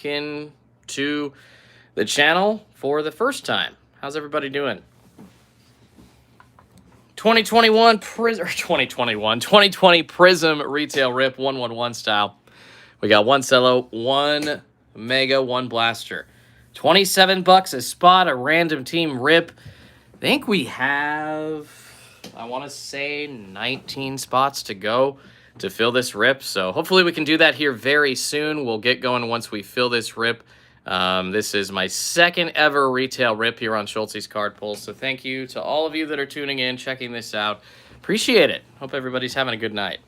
back into the channel for the first time. How's everybody doing? 2020 Prizm Retail Rip 111 style. We got one Cello, one Mega, one Blaster. $27 a spot, a random team rip. I think we have, I want to say 19 spots to go to fill this rip. So hopefully we can do that here very soon. We'll get going once we fill this rip. This is my second ever retail rip here on Schultzy's Card Pulls. So thank you to all of you that are tuning in, checking this out. Appreciate it. Hope everybody's having a good night.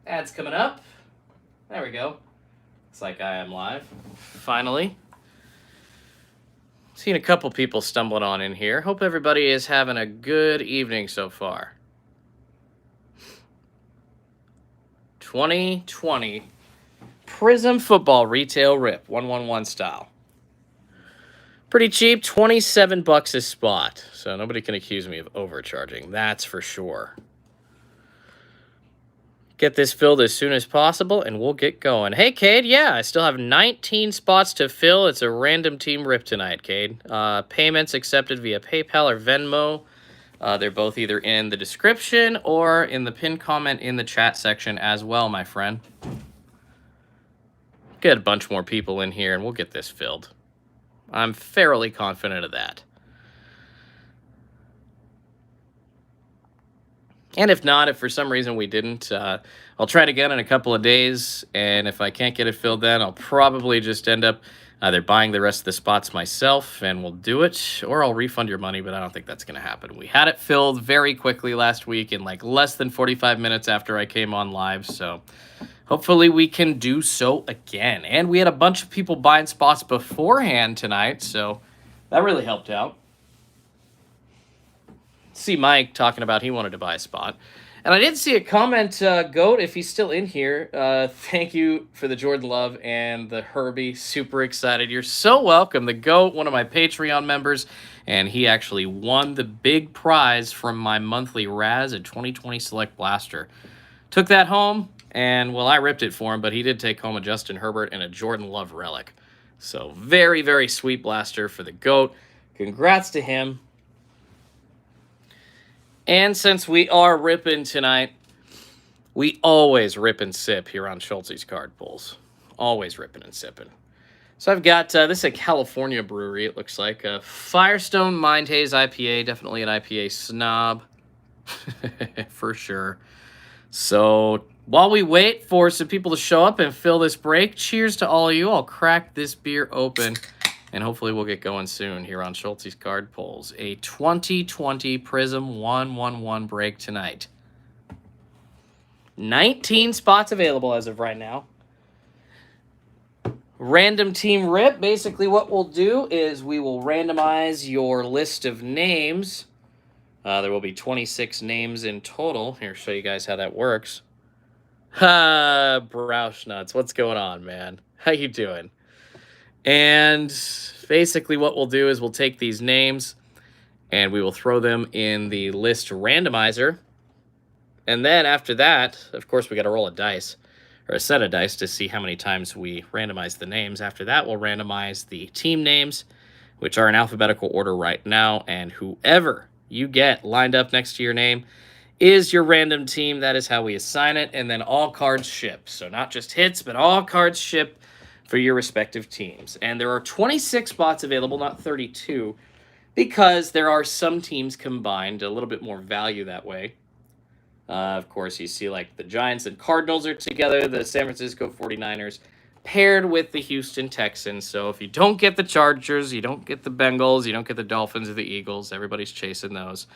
Ads coming up. There we go. Looks like I am live. Finally. Seen a couple people stumbling on in here. Hope everybody is having a good evening so far. 2020 Prizm Football Retail Rip 111 style. Pretty cheap, $27 a spot. So nobody can accuse me of overcharging. That's for sure. Get this filled as soon as possible, and we'll get going. Hey, Cade, yeah, I still have 19 spots to fill. It's a random team rip tonight, Cade. Payments accepted via PayPal or Venmo. They're both either in the description or in the pinned comment in the chat section as well, my friend. Get a bunch more people in here, and we'll get this filled. I'm fairly confident of that. And if not, if for some reason we didn't, I'll try it again in a couple of days. And if I can't get it filled then, I'll probably just end up either buying the rest of the spots myself and we'll do it, or I'll refund your money, but I don't think that's going to happen. We had it filled very quickly last week in like less than 45 minutes after I came on live. So hopefully we can do so again. And we had a bunch of people buying spots beforehand tonight, so that really helped out. See Mike talking about he wanted to buy a spot. And I did see a comment, Goat, if he's still in here. Thank you for the Jordan Love and the Herbie. Super excited. You're so welcome. The Goat, one of my Patreon members, and he actually won the big prize from my monthly Raz, a 2020 Select Blaster. Took that home, and, well, I ripped it for him, but he did take home a Justin Herbert and a Jordan Love relic. So very, very sweet blaster for the Goat. Congrats to him. And since we are ripping tonight, we always rip and sip here on Schultzy's Card Pulls. Always ripping and sipping. So I've got, this is a California brewery, it looks like. A Firestone Mind Haze IPA, definitely an IPA snob. For sure. So while we wait for some people to show up and fill this break, cheers to all of you. I'll crack this beer open. And hopefully we'll get going soon here on Schultzy's Card Pulls. A 2020 Prizm 111 break tonight. 19 spots available as of right now. Random team rip. Basically what we'll do is we will randomize your list of names. There will be 26 names in total. Here, show you guys how that works. Ha, Broushnuts. What's going on, man? How you doing? And basically what we'll do is we'll take these names and we will throw them in the list randomizer. And then after that, of course, we got to roll a dice or a set of dice to see how many times we randomize the names. After that, we'll randomize the team names, which are in alphabetical order right now. And whoever you get lined up next to your name is your random team. That is how we assign it. And then all cards ship. So not just hits, but all cards ship for your respective teams. And there are 26 spots available, not 32, because there are some teams combined, a little bit more value that way. Of course, you see like the Giants and Cardinals are together, the San Francisco 49ers paired with the Houston Texans. So if you don't get the Chargers, you don't get the Bengals, you don't get the Dolphins or the Eagles, everybody's chasing those,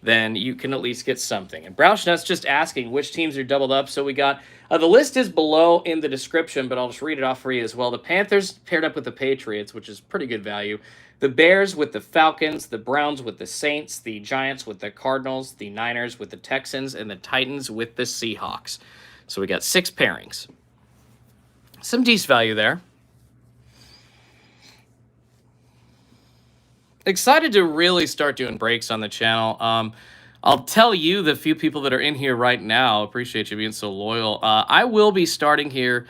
then you can at least get something. And Broushnuts just asking which teams are doubled up. So we got, the list is below in the description, but I'll just read it off for you as well. The Panthers paired up with the Patriots, which is pretty good value. The Bears with the Falcons, the Browns with the Saints, the Giants with the Cardinals, the Niners with the Texans, and the Titans with the Seahawks. So we got 6 pairings. Some decent value there. Excited to really start doing breaks on the channel. I'll tell you, the few people that are in here right now, appreciate you being so loyal. I will be starting here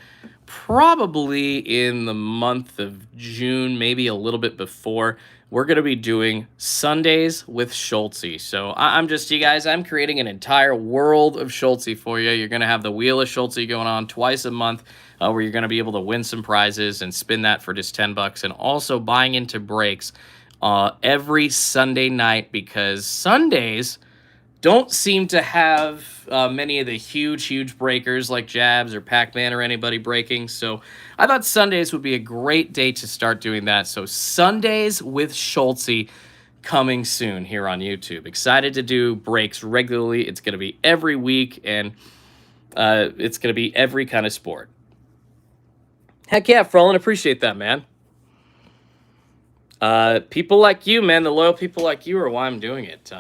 probably in the month of June, maybe a little bit before. We're going to be doing Sundays with Schultzy. So I'm just, you guys, I'm creating an entire world of Schultzy for you. You're going to have the Wheel of Schultzy going on twice a month, where you're going to be able to win some prizes and spin that for just $10, and also buying into breaks every Sunday night, because Sundays don't seem to have many of the huge breakers like Jabs or Pac-Man or anybody breaking. So I thought Sundays would be a great day to start doing that. So Sundays with Schultzy coming soon here on YouTube. Excited to do breaks regularly. It's going to be every week, and it's going to be every kind of sport. Heck yeah, Frolin, appreciate that, man. People like you, man, the loyal people like you are why I'm doing it.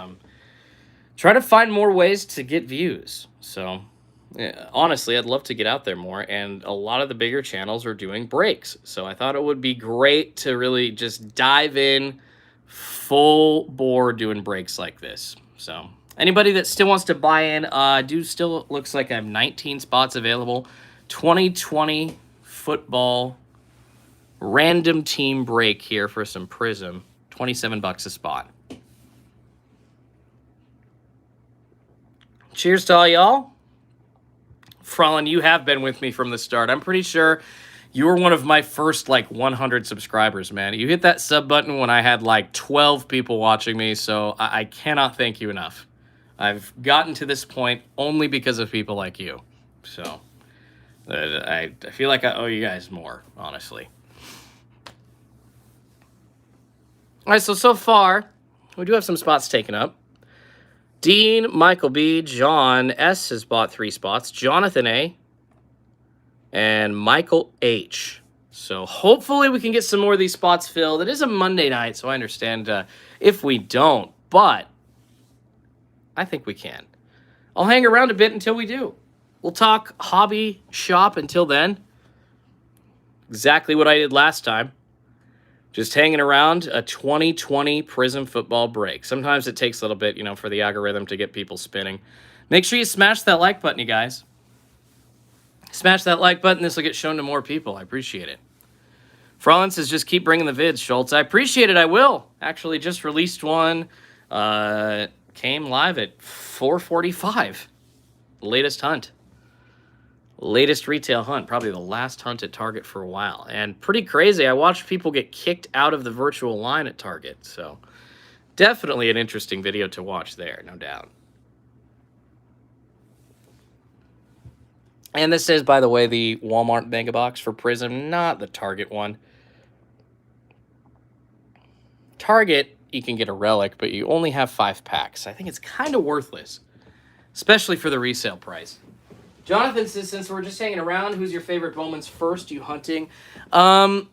Try to find more ways to get views. So, yeah, honestly, I'd love to get out there more, and a lot of the bigger channels are doing breaks. So I thought it would be great to really just dive in full bore doing breaks like this. So anybody that still wants to buy in, still looks like I have 19 spots available. 2020 football random team break here for some Prizm. $27 a spot. Cheers to all y'all. Frolin, you have been with me from the start. I'm pretty sure you were one of my first, 100 subscribers, man. You hit that sub button when I had, 12 people watching me, so I cannot thank you enough. I've gotten to this point only because of people like you. So, I feel like I owe you guys more, honestly. All right, so far, we do have some spots taken up. Dean, Michael B, John S has bought 3 spots. Jonathan A, and Michael H. So hopefully we can get some more of these spots filled. It is a Monday night, so I understand if we don't, but I think we can. I'll hang around a bit until we do. We'll talk hobby shop until then. Exactly what I did last time. Just hanging around a 2020 Prizm football break. Sometimes it takes a little bit, for the algorithm to get people spinning. Make sure you smash that like button, you guys. Smash that like button. This will get shown to more people. I appreciate it. Frolin says, just keep bringing the vids, Schultz. I appreciate it. I will. Actually, just released one. Came live at 4:45. Latest hunt. Latest retail hunt, probably the last hunt at Target for a while. And pretty crazy, I watched people get kicked out of the virtual line at Target. So definitely an interesting video to watch there, no doubt. And this is, by the way, the Walmart Mega Box for Prizm, not the Target one. Target, you can get a relic, but you only have 5 packs. I think it's kind of worthless, especially for the resale price. Jonathan says, since we're just hanging around, who's your favorite Bowman's first? You hunting? I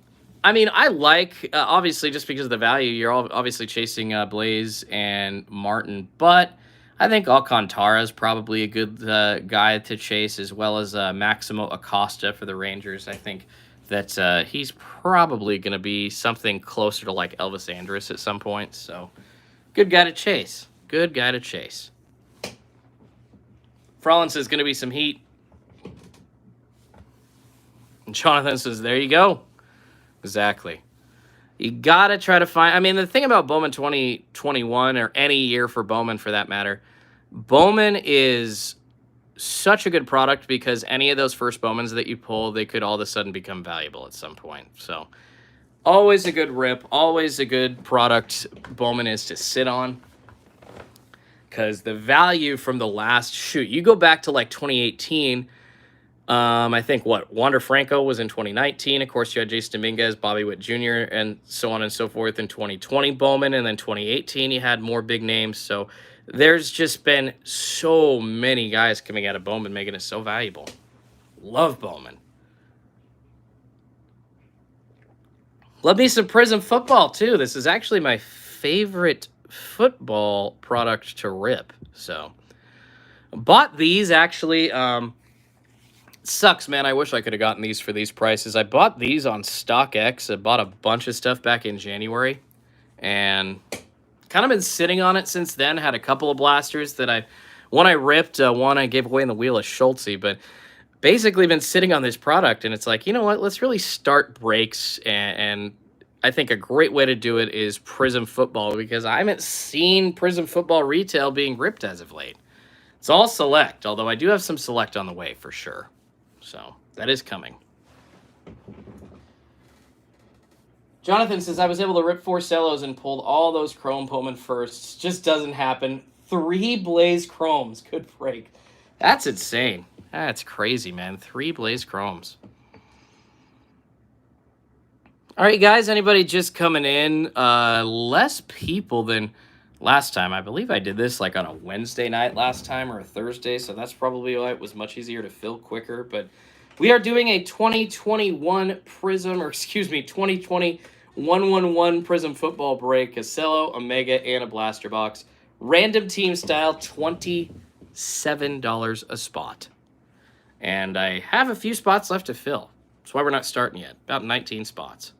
mean, I like, obviously, just because of the value, you're all obviously chasing Blaze and Martin, but I think Alcantara is probably a good guy to chase, as well as Maximo Acosta for the Rangers. I think that he's probably going to be something closer to like Elvis Andrus at some point, so good guy to chase. Good guy to chase. Frolin says, going to be some heat. And Jonathan says, there you go. Exactly. You got to try to find... I mean, the thing about Bowman 2021, or any year for Bowman for that matter, Bowman is such a good product because any of those first Bowmans that you pull, they could all of a sudden become valuable at some point. So, always a good rip. Always a good product Bowman is to sit on. Because the value from the last shoot, you go back to like 2018, I think Wander Franco was in 2019. Of course, you had Jason Dominguez, Bobby Witt Jr., and so on and so forth in 2020 Bowman. And then 2018, you had more big names. So there's just been so many guys coming out of Bowman making it so valuable. Love Bowman. Love me some Prizm football, too. This is actually my favorite football product to rip. So bought these actually. Sucks, man. I wish I could have gotten these for these prices. I bought these on StockX. I bought a bunch of stuff back in January, and Kind of been sitting on it since then. Had a couple of blasters that one I ripped, one I gave away in the wheel of Schultzy, but basically been sitting on this product, and it's like, you know what, let's really start breaks, and I think a great way to do it is Prizm Football, because I haven't seen Prizm Football retail being ripped as of late. It's all select, although I do have some select on the way for sure. So that is coming. Jonathan says, I was able to rip 4 cellos and pulled all those chrome Pullman firsts. Just doesn't happen. 3 Blaze Chromes could break. That's insane. That's crazy, man. 3 Blaze Chromes. All right, guys, anybody just coming in? Less people than last time. I believe I did this like on a Wednesday night last time or a Thursday, so that's probably why it was much easier to fill quicker. But we are doing a 2021 Prizm, or excuse me, 2020 111 Prizm football break, a Cello, a Mega, and a blaster box. Random team style, $27 a spot. And I have a few spots left to fill. That's why we're not starting yet. About 19 spots.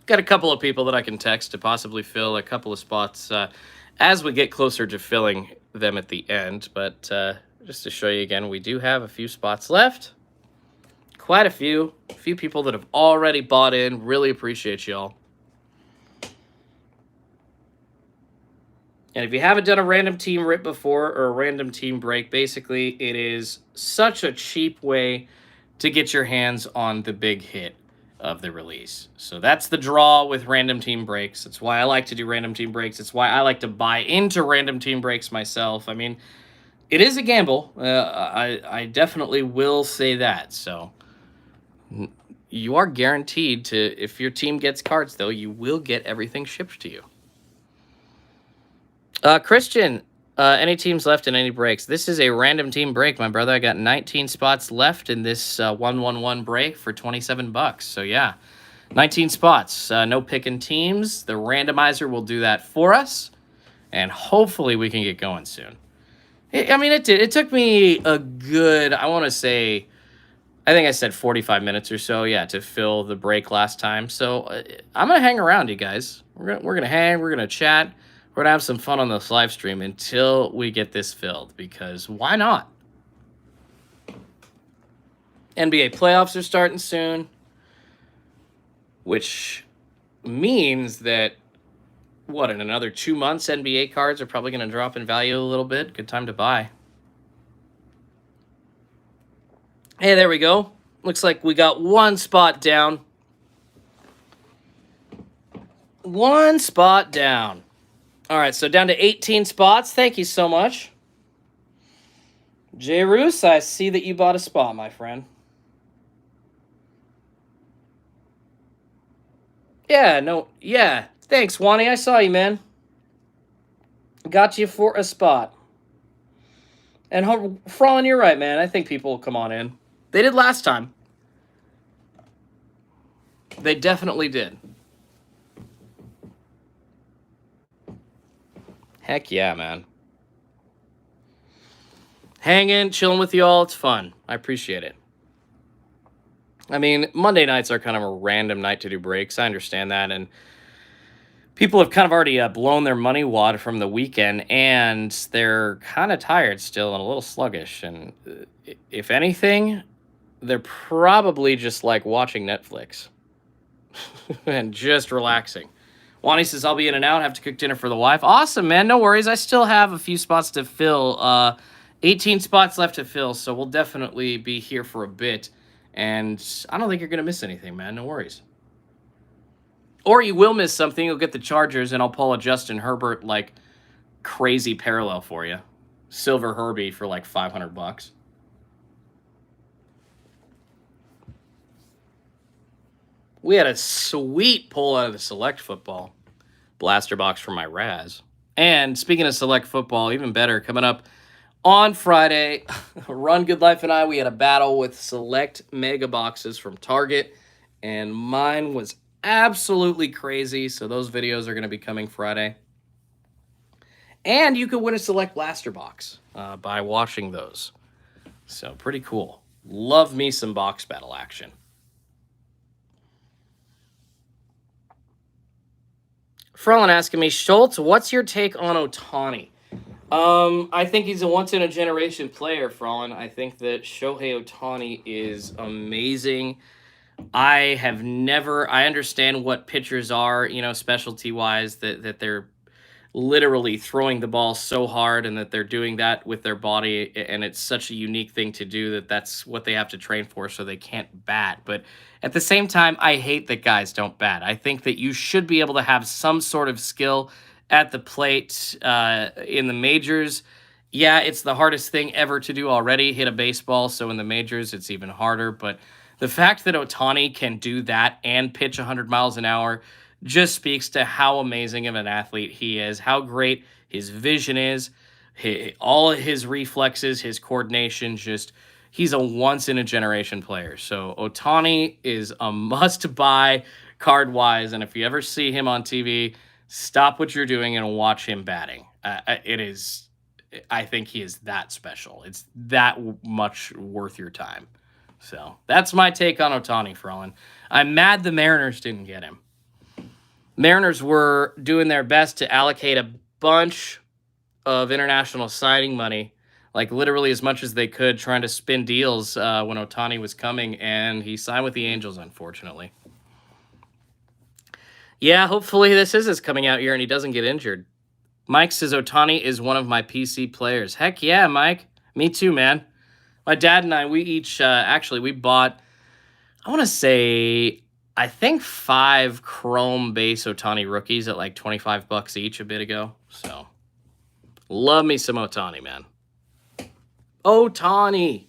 Got a couple of people that I can text to possibly fill a couple of spots as we get closer to filling them at the end. But just to show you again, we do have a few spots left. Quite a few. A few people that have already bought in. Really appreciate y'all. And if you haven't done a random team rip before or a random team break, basically it is such a cheap way to get your hands on the big hit of the release. So that's the draw with random team breaks. That's why I like to do random team breaks. It's why I like to buy into random team breaks myself. I mean, it is a gamble. I definitely will say that. So you are guaranteed to, if your team gets cards, though, you will get everything shipped to you. Christian, any teams left in any breaks? This is a random team break, my brother. I got 19 spots left in this 111 break for 27 bucks. So yeah, 19 spots. No picking teams. The randomizer will do that for us, and hopefully we can get going soon. I mean, it did. It took me a good, I want to say, I think I said 45 minutes or so, yeah, to fill the break last time. So I'm gonna hang around, you guys. We're gonna hang. We're gonna chat. We're going to have some fun on this live stream until we get this filled, because why not? NBA playoffs are starting soon, which means that, what, in another 2 months, NBA cards are probably going to drop in value a little bit. Good time to buy. Hey, there we go. Looks like we got 1 spot down. 1 spot down. All right, so down to 18 spots. Thank you so much. J. Roos, I see that you bought a spot, my friend. Yeah, no, yeah. Thanks, Wani. I saw you, man. Got you for a spot. And Frolin, you're right, man. I think people will come on in. They did last time. They definitely did. Heck yeah, man. Hanging, chilling with y'all. It's fun. I appreciate it. I mean, Monday nights are kind of a random night to do breaks. I understand that. And people have kind of already blown their money wad from the weekend, and they're kind of tired still and a little sluggish. And if anything, they're probably just like watching Netflix and just relaxing. Wani says, I'll be in and out. Have to cook dinner for the wife. Awesome, man. No worries. I still have a few spots to fill. 18 spots left to fill, so we'll definitely be here for a bit. And I don't think you're going to miss anything, man. No worries. Or you will miss something. You'll get the Chargers, and I'll pull a Justin Herbert, like, crazy parallel for you. Silver Herbie for, like, 500 bucks. We had a sweet pull out of the Select Football blaster box from my Raz. And speaking of Select Football, even better, coming up on Friday, Run Good Life and I, we had a battle with Select Mega Boxes from Target, and mine was absolutely crazy, so those videos are going to be coming Friday. And you could win a Select Blaster Box by watching those. So pretty cool. Love me some box battle action. Frelin asking me, Schultz, what's your take on Ohtani? I think he's a once-in-a-generation player, Frelin. I think that Shohei Ohtani is amazing. I understand what pitchers are, specialty-wise, that they're literally throwing the ball so hard and that they're doing that with their body, and it's such a unique thing to do that's what they have to train for, so they can't bat. But at the same time, I hate that guys don't bat. I think that you should be able to have some sort of skill at the plate in the majors. Yeah, it's the hardest thing ever to do already, hit a baseball, so in the majors it's even harder. But the fact that Ohtani can do that and pitch 100 miles an hour just speaks to how amazing of an athlete he is, how great his vision is, all his reflexes, his coordination, he's a once-in-a-generation player. So Ohtani is a must-buy card-wise, and if you ever see him on TV, stop what you're doing and watch him batting. I think he is that special. It's that much worth your time. So that's my take on Ohtani, Frelin. I'm mad the Mariners didn't get him. Mariners were doing their best to allocate a bunch of international signing money, like literally as much as they could, trying to spin deals when Ohtani was coming, and he signed with the Angels, unfortunately. Yeah, hopefully this is his coming out year and he doesn't get injured. Mike says Ohtani is one of my PC players. Heck yeah, Mike. Me too, man. My dad and I, we each, we bought, I think 5 Chrome base Ohtani rookies at like $25 each a bit ago. So, love me some Ohtani, man. Ohtani.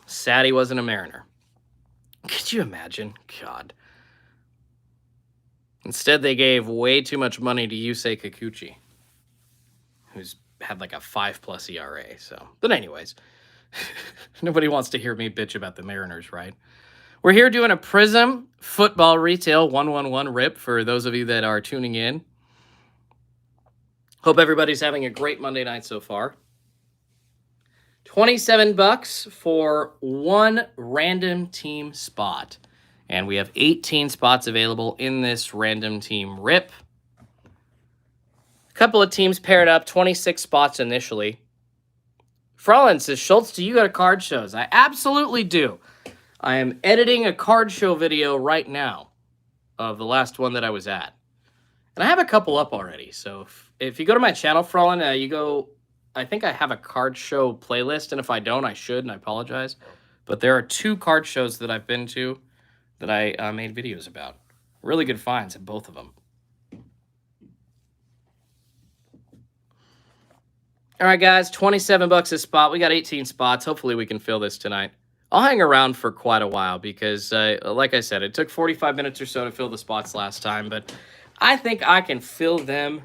Sad he wasn't a Mariner. Could you imagine? God. Instead, they gave way too much money to Yusei Kikuchi, who's had like a 5+ ERA. So, but anyways. Nobody wants to hear me bitch about the Mariners, right? We're here doing a Prizm Football Retail 111 rip for those of you that are tuning in. Hope everybody's having a great Monday night so far. $27 for one random team spot. And we have 18 spots available in this random team rip. A couple of teams paired up, 26 spots initially. Frelin says, Schultz, do you go to card shows? I absolutely do. I am editing a card show video right now of the last one that I was at. And I have a couple up already. So if you go to my channel, Frelin, I think I have a card show playlist. And if I don't, I should, and I apologize. But there are 2 card shows that I've been to that I made videos about. Really good finds at both of them. All right, guys, $27 a spot. We got 18 spots. Hopefully we can fill this tonight. I'll hang around for quite a while because, like I said, it took 45 minutes or so to fill the spots last time, but I think I can fill them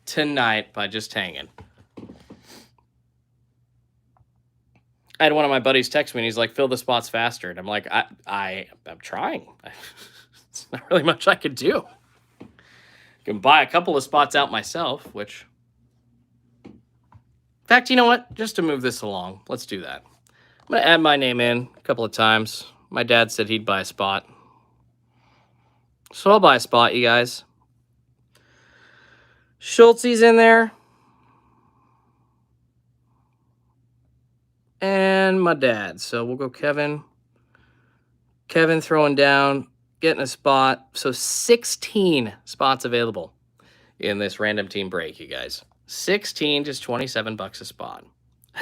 tonight by just hanging. I had one of my buddies text me, and he's like, fill the spots faster. And I'm like, I'm trying. It's not really much I could do. I can buy a couple of spots out myself, which... In fact, you know what? Just to move this along, let's do that. I'm going to add my name in a couple of times. My dad said he'd buy a spot. So I'll buy a spot, you guys. Schultzy's in there. And my dad. So we'll go Kevin. Kevin throwing down, getting a spot. So 16 spots available in this random team break, you guys. 16, just $27 a spot.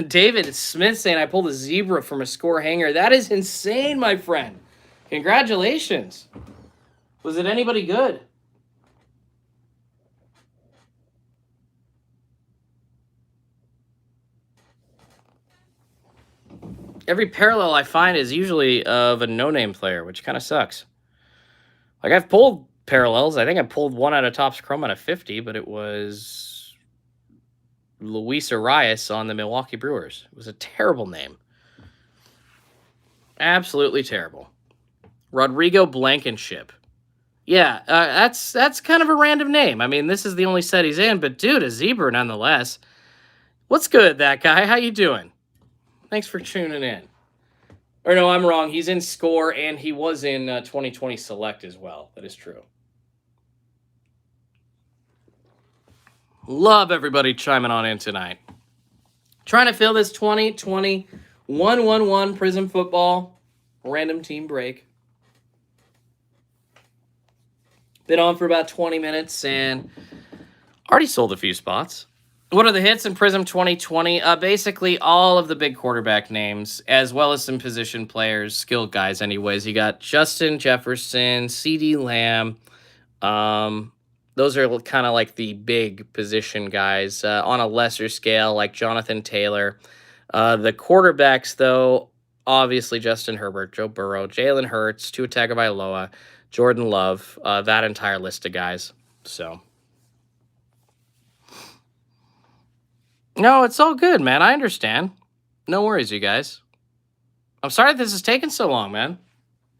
David Smith saying I pulled a zebra from a score hanger. That is insane, my friend. Congratulations. Was it anybody good? Every parallel I find is usually of a no-name player, which kind of sucks. Like, I've pulled parallels. I think I pulled one out of Topps Chrome out of 50, but it was Luis Arias on the Milwaukee Brewers. It was a terrible name. Absolutely terrible. Rodrigo Blankenship. Yeah, that's kind of a random name. I mean, this is the only set he's in, but dude, a zebra nonetheless. What's good, that guy? How you doing? Thanks for tuning in. Or no, I'm wrong. He's in Score, and he was in 2020 Select as well. That is true. Love everybody chiming on in tonight. Trying to fill this 2020 1-1-1 Prizm Football random team break. Been on for about 20 minutes and already sold a few spots. What are the hits in Prizm 2020? Basically, all of the big quarterback names, as well as some position players, skilled guys anyways. You got Justin Jefferson, CeeDee Lamb. Those are kind of like the big position guys. On a lesser scale, like Jonathan Taylor. The quarterbacks, though, obviously Justin Herbert, Joe Burrow, Jalen Hurts, Tua Tagovailoa, Jordan Love, that entire list of guys. So, no, it's all good, man. I understand. No worries, you guys. I'm sorry this is taking so long, man.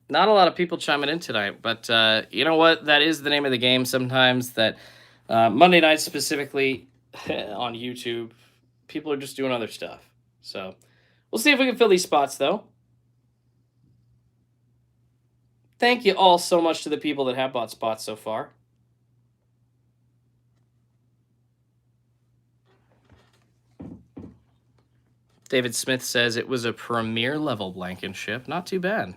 Not a lot of people chiming in tonight, but you know what? That is the name of the game sometimes, that Monday nights specifically on YouTube, people are just doing other stuff. So we'll see if we can fill these spots, though. Thank you all so much to the people that have bought spots so far. David Smith says it was a premier level Blankenship. Not too bad.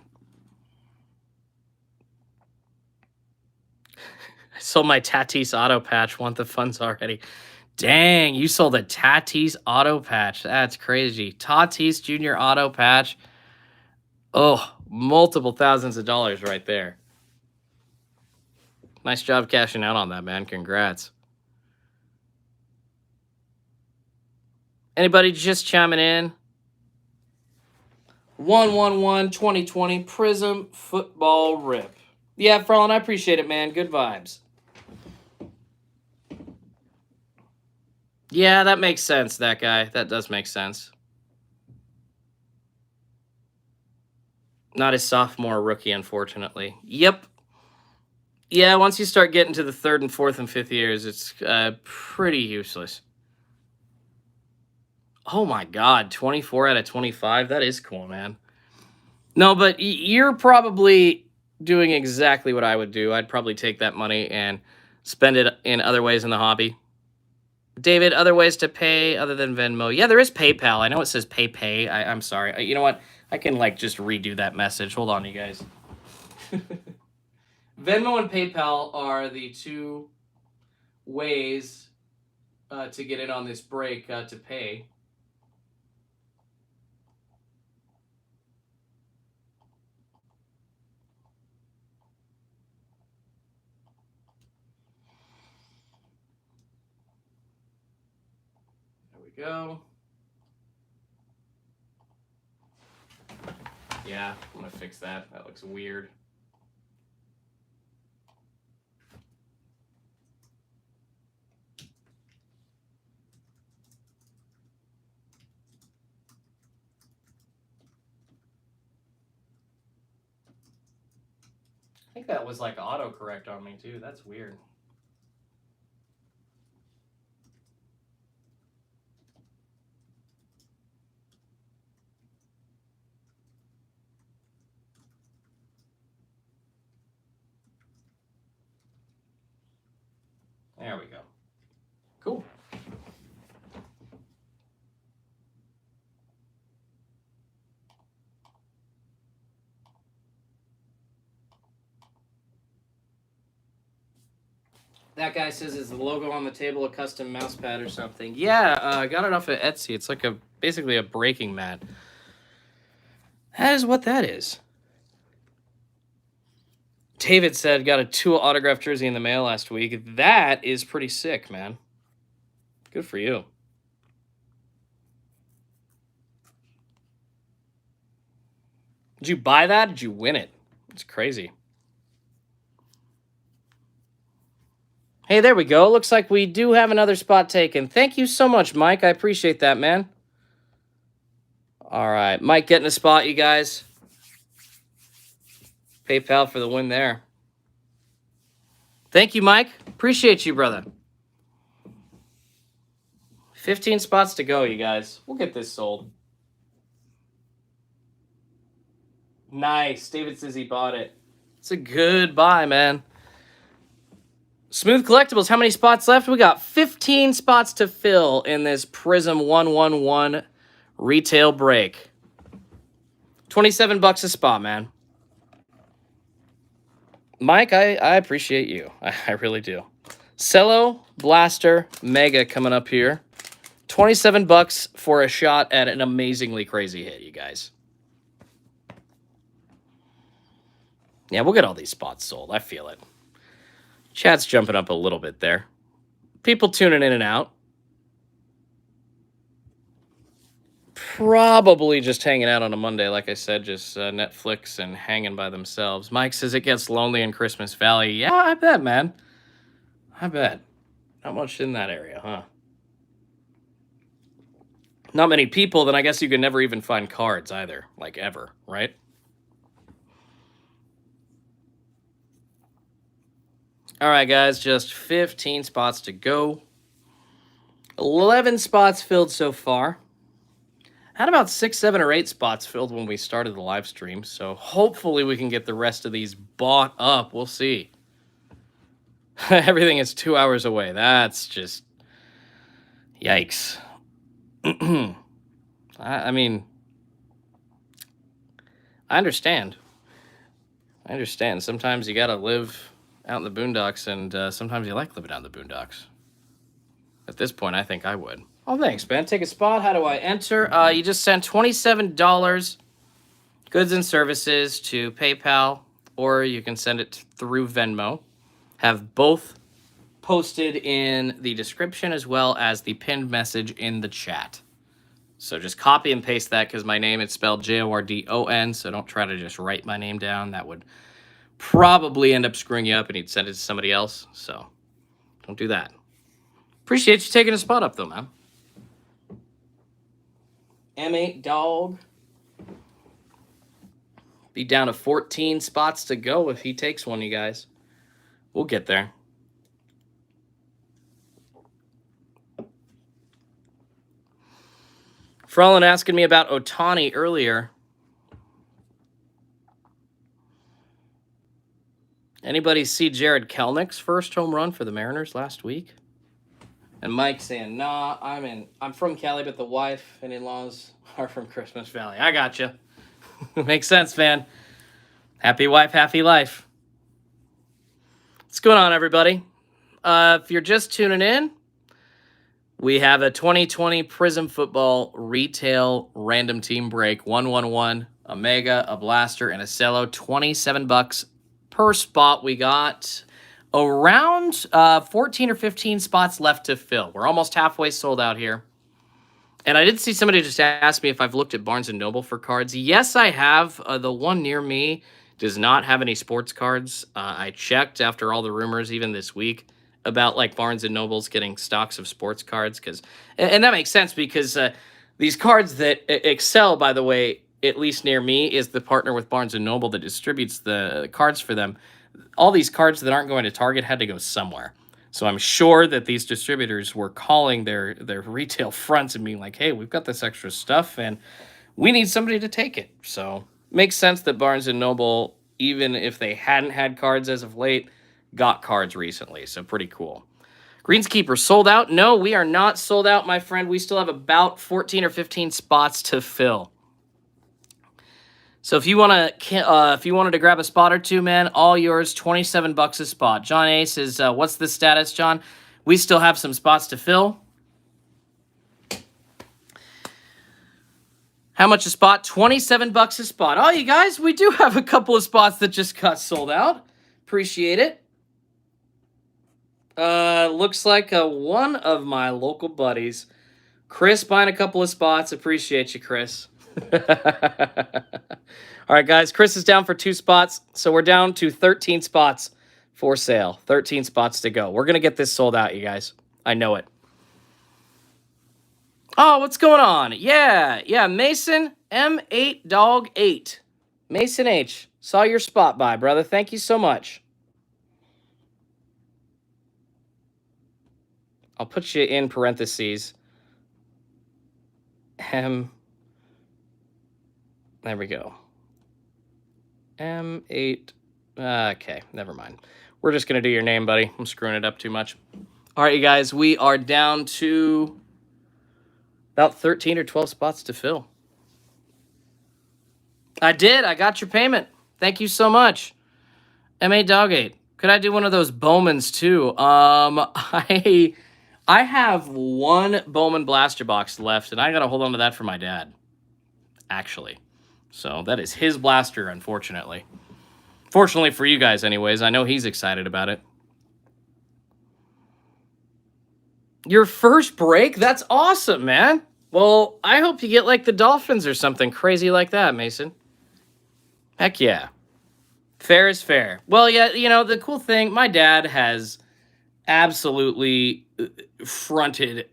I sold my Tatis auto patch. Want the funds already. Dang, you sold a Tatis auto patch. That's crazy. Tatis Jr. auto patch. Oh, multiple thousands of dollars right there. Nice job cashing out on that, man. Congrats. Anybody just chiming in? 1-1-1 2020 Prizm Football Rip. Yeah, Frolin, I appreciate it, man. Good vibes. Yeah, that makes sense, that guy. That does make sense. Not his sophomore rookie, unfortunately. Yep. Yeah, once you start getting to the 3rd and 4th and 5th years, it's pretty useless. Oh my God, 24 out of 25. That is cool, man. No, but you're probably doing exactly what I would do. I'd probably take that money and spend it in other ways in the hobby. David, other ways to pay other than Venmo? Yeah, there is PayPal. I know it says PayPay. I'm sorry. You know what? I can just redo that message. Hold on, you guys. Venmo and PayPal are the two ways to get in on this break to pay. There we go. Yeah, I'm going to fix that. That looks weird. I think that was like autocorrect on me too. That's weird. There we go. Cool. That guy says, is the logo on the table a custom mouse pad or something? Yeah, I got it off of Etsy. It's like basically a breaking mat. That is what that is. David said, got a Tua autographed jersey in the mail last week. That is pretty sick, man. Good for you. Did you buy that? Did you win it? It's crazy. Hey, there we go. Looks like we do have another spot taken. Thank you so much, Mike. I appreciate that, man. All right. Mike getting a spot, you guys. PayPal for the win there. Thank you, Mike. Appreciate you, brother. 15 spots to go, you guys. We'll get this sold. Nice. David says he bought it. It's a good buy, man. Smooth Collectibles, how many spots left? We got 15 spots to fill in this Prizm 111 retail break. $27 a spot, man. Mike, I appreciate you. I really do. Cello Blaster Mega coming up here. $27 for a shot at an amazingly crazy hit, you guys. Yeah, we'll get all these spots sold. I feel it. Chat's jumping up a little bit there. People tuning in and out. Probably just hanging out on a Monday, like I said, just Netflix and hanging by themselves. Mike says it gets lonely in Christmas Valley. Yeah, I bet, man. I bet. Not much in that area, huh? Not many people, then I guess you can never even find cards either, like ever, right? All right, guys, just 15 spots to go. 11 spots filled so far. Had about 6, 7, or 8 spots filled when we started the live stream, so hopefully we can get the rest of these bought up. We'll see. Everything is 2 hours away. That's just... yikes. I mean... I understand. I understand. Sometimes you gotta live out in the boondocks, and sometimes you like living out in the boondocks. At this point, I think I would. Oh, thanks, Ben. Take a spot. How do I enter? You just send $27 goods and services to PayPal, or you can send it through Venmo. Have both posted in the description as well as the pinned message in the chat. So just copy and paste that, because my name is spelled Jordon, so don't try to just write my name down. That would probably end up screwing you up, and you'd send it to somebody else. So don't do that. Appreciate you taking a spot up, though, man. M8 Dog. Be down to 14 spots to go if he takes one, you guys. We'll get there. Frolin asking me about Ohtani earlier. Anybody see Jared Kelnick's first home run for the Mariners last week? And Mike saying, nah, I'm from Cali, but the wife and in-laws are from Christmas Valley. I gotcha. Makes sense, man. Happy wife, happy life. What's going on, everybody? If you're just tuning in, we have a 2020 Prizm Football Retail Random Team Break. 111, a Mega, a Blaster, and a Cello. $27 per spot. We got around 14 or 15 spots left to fill. We're almost halfway sold out here. And I did see somebody just ask me if I've looked at Barnes & Noble for cards. Yes, I have. The one near me does not have any sports cards. I checked after all the rumors, even this week, about like Barnes & Noble's getting stocks of sports cards. And that makes sense, because these cards that Excel, by the way, at least near me, is the partner with Barnes & Noble that distributes the cards for them. All these cards that aren't going to Target had to go somewhere. So I'm sure that these distributors were calling their retail fronts and being like, hey, we've got this extra stuff and we need somebody to take it. So makes sense that Barnes & Noble, even if they hadn't had cards as of late, got cards recently. So pretty cool. Greenskeeper sold out? No, we are not sold out, my friend. We still have about 14 or 15 spots to fill. So if you wanted to grab a spot or two, man, all yours. $27 a spot. John A says, "What's the status, John?" We still have some spots to fill. How much a spot? $27 a spot. Oh, you guys, we do have a couple of spots that just got sold out. Appreciate it. Looks like one of my local buddies, Chris, buying a couple of spots. Appreciate you, Chris. All right, guys, Chris is down for 2 spots, so we're down to 13 spots for sale. 13 spots to go. We're going to get this sold out, you guys. I know it. Oh, what's going on? Yeah, Mason M8 Dog 8. Mason H, saw your spot buy, brother. Thank you so much. I'll put you in parentheses. There we go. M8. Okay, never mind. We're just going to do your name, buddy. I'm screwing it up too much. All right, you guys, we are down to about 13 or 12 spots to fill. I did. I got your payment. Thank you so much. M8 Dogate. Could I do one of those Bowmans too? I have one Bowman blaster box left, and I got to hold on to that for my dad, actually. So that is his blaster, unfortunately. Fortunately for you guys, anyways. I know he's excited about it. Your first break? That's awesome, man. Well, I hope you get like the Dolphins or something crazy like that, Mason. Heck yeah. Fair is fair. Well, yeah, you know, the cool thing, my dad has absolutely fronted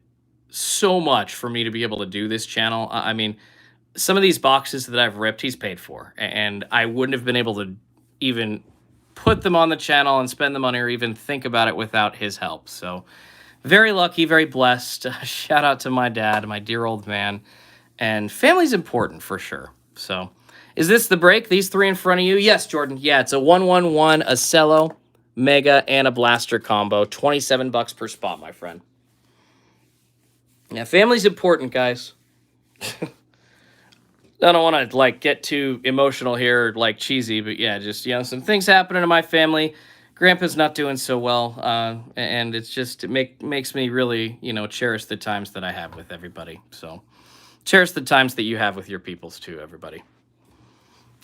so much for me to be able to do this channel. I mean, some of these boxes that I've ripped, he's paid for. And I wouldn't have been able to even put them on the channel and spend the money or even think about it without his help. So very lucky, very blessed. Shout out to my dad, my dear old man. And family's important for sure. So is this the break? These three in front of you? Yes, Jordan. Yeah, it's a 1-1-1, a Cello, Mega, and a Blaster combo. $27 per spot, my friend. Yeah, family's important, guys. I don't want to, like, get too emotional here, like, cheesy, but yeah, just, you know, some things happening in my family. Grandpa's not doing so well, and it's just, it makes me really, you know, cherish the times that I have with everybody. So, cherish the times that you have with your peoples, too, everybody.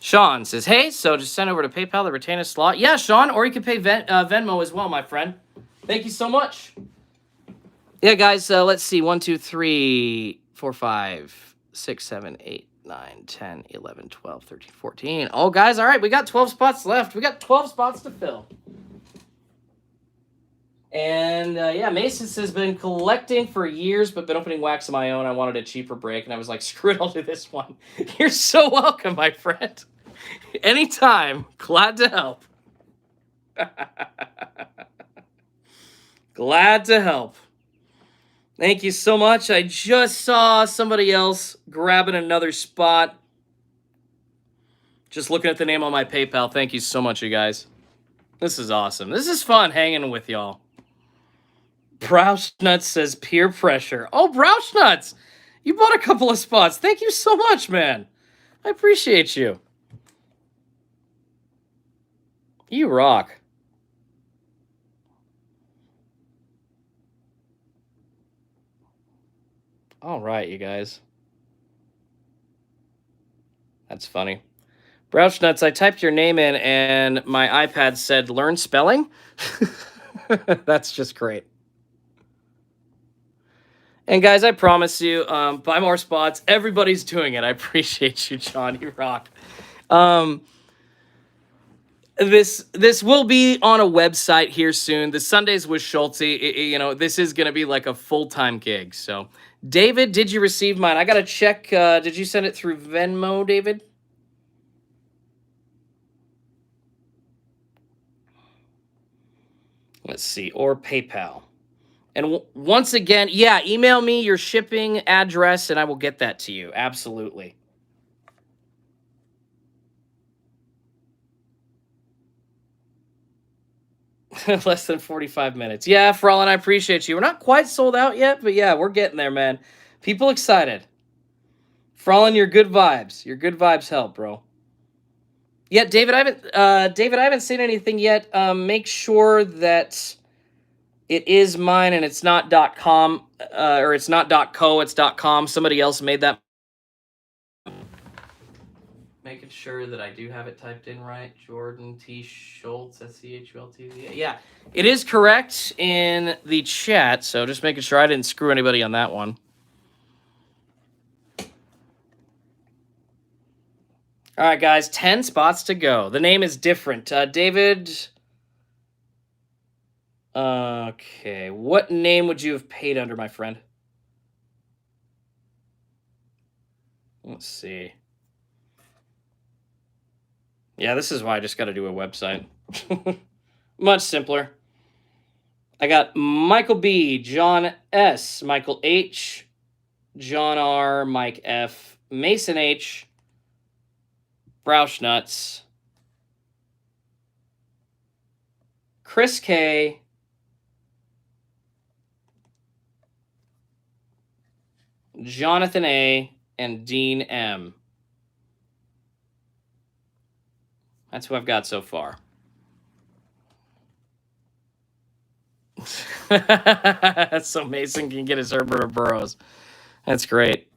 Sean says, hey, so just send over to PayPal the retainer slot. Yeah, Sean, or you can pay Venmo as well, my friend. Thank you so much. Yeah, guys, let's see. 1, 2, 3, 4, 5, 6, 7, 8, 9, 10, 11, 12, 13, 14. Oh, guys, all right, we got 12 spots left. We got 12 spots to fill. And, yeah, Mason says, been collecting for years, but been opening wax of my own. I wanted a cheaper break, and I was like, screw it, I'll do this one. You're so welcome, my friend. Anytime. Glad to help. Glad to help. Thank you so much. I just saw somebody else grabbing another spot. Just looking at the name on my PayPal. Thank you so much, you guys. This is awesome. This is fun hanging with y'all. Brouchnuts says peer pressure. Oh, Brouchnuts! You bought a couple of spots. Thank you so much, man. I appreciate you. You rock. All right, you guys. That's funny. Brouchnuts, I typed your name in and my iPad said learn spelling. That's just great. And guys, I promise you, buy more spots. Everybody's doing it. I appreciate you, John. You rock. This will be on a website here soon. The Sundays with Schultzy, you know, this is going to be like a full-time gig. So, David, did you receive mine? I got to check. Did you send it through Venmo, David? Let's see. Or PayPal. And once again, yeah, email me your shipping address and I will get that to you. Absolutely. Less than 45 minutes. Yeah, Frolin, I appreciate you. We're not quite sold out yet, but yeah, we're getting there, man. People excited. Frolin, your good vibes. Your good vibes help, bro. Yeah, David, I haven't seen anything yet. Make sure that it is mine and it's not .com, or it's not .co, it's .com. Somebody else made that. Making sure that I do have it typed in right. Jordan T. Schultz, SCHULTZ. Yeah, it is correct in the chat, so just making sure I didn't screw anybody on that one. All right, guys, 10 spots to go. The name is different. David... Okay, what name would you have paid under, my friend? Let's see. Yeah, this is why I just got to do a website. Much simpler. I got Michael B, John S, Michael H, John R, Mike F, Mason H, Brouchnuts, Chris K, Jonathan A, and Dean M. That's who I've got so far. So Mason can get his Herbert or Burrows. That's great.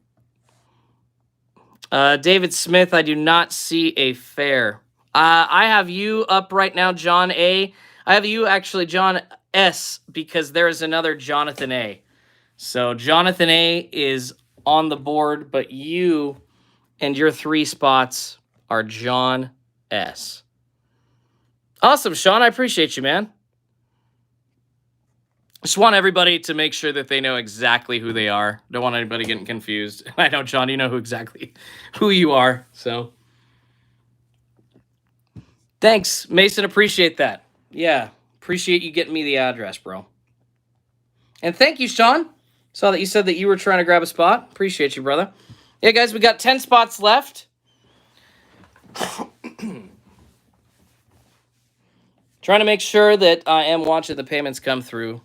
David Smith, I do not see a fair. I have you up right now, John A. I have you actually, John S, because there is another Jonathan A. So Jonathan A is on the board, but you and your 3 spots are John S. Awesome, Sean. I appreciate you, man. Just want everybody to make sure that they know exactly who they are. Don't want anybody getting confused. I know, John, you know exactly who you are. So thanks, Mason. Appreciate that. Yeah, appreciate you getting me the address, bro. And thank you, Sean. Saw that you said that you were trying to grab a spot. Appreciate you, brother. Yeah, guys, we got 10 spots left. Trying to make sure that I am watching the payments come through.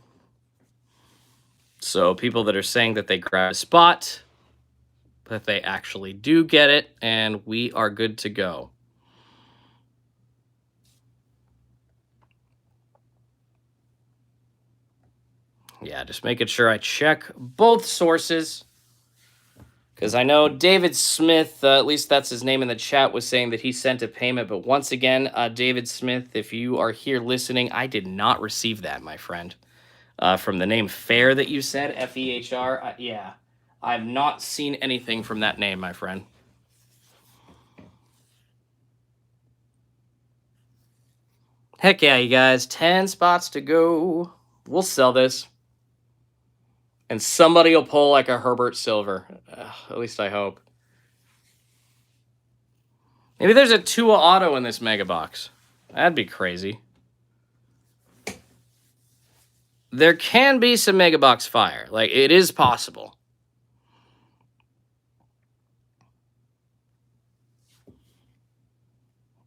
So people that are saying that they grab a spot, that they actually do get it, and we are good to go. Yeah, just making sure I check both sources. Because I know David Smith, at least that's his name in the chat, was saying that he sent a payment. But once again, David Smith, if you are here listening, I did not receive that, my friend. From the name Fair that you said, F-E-H-R, yeah. I have not seen anything from that name, my friend. Heck yeah, you guys. 10 spots to go. We'll sell this. And somebody will pull like a Herbert Silver. At least I hope. Maybe there's a Tua auto in this Mega Box. That'd be crazy. There can be some Mega Box fire. Like, it is possible.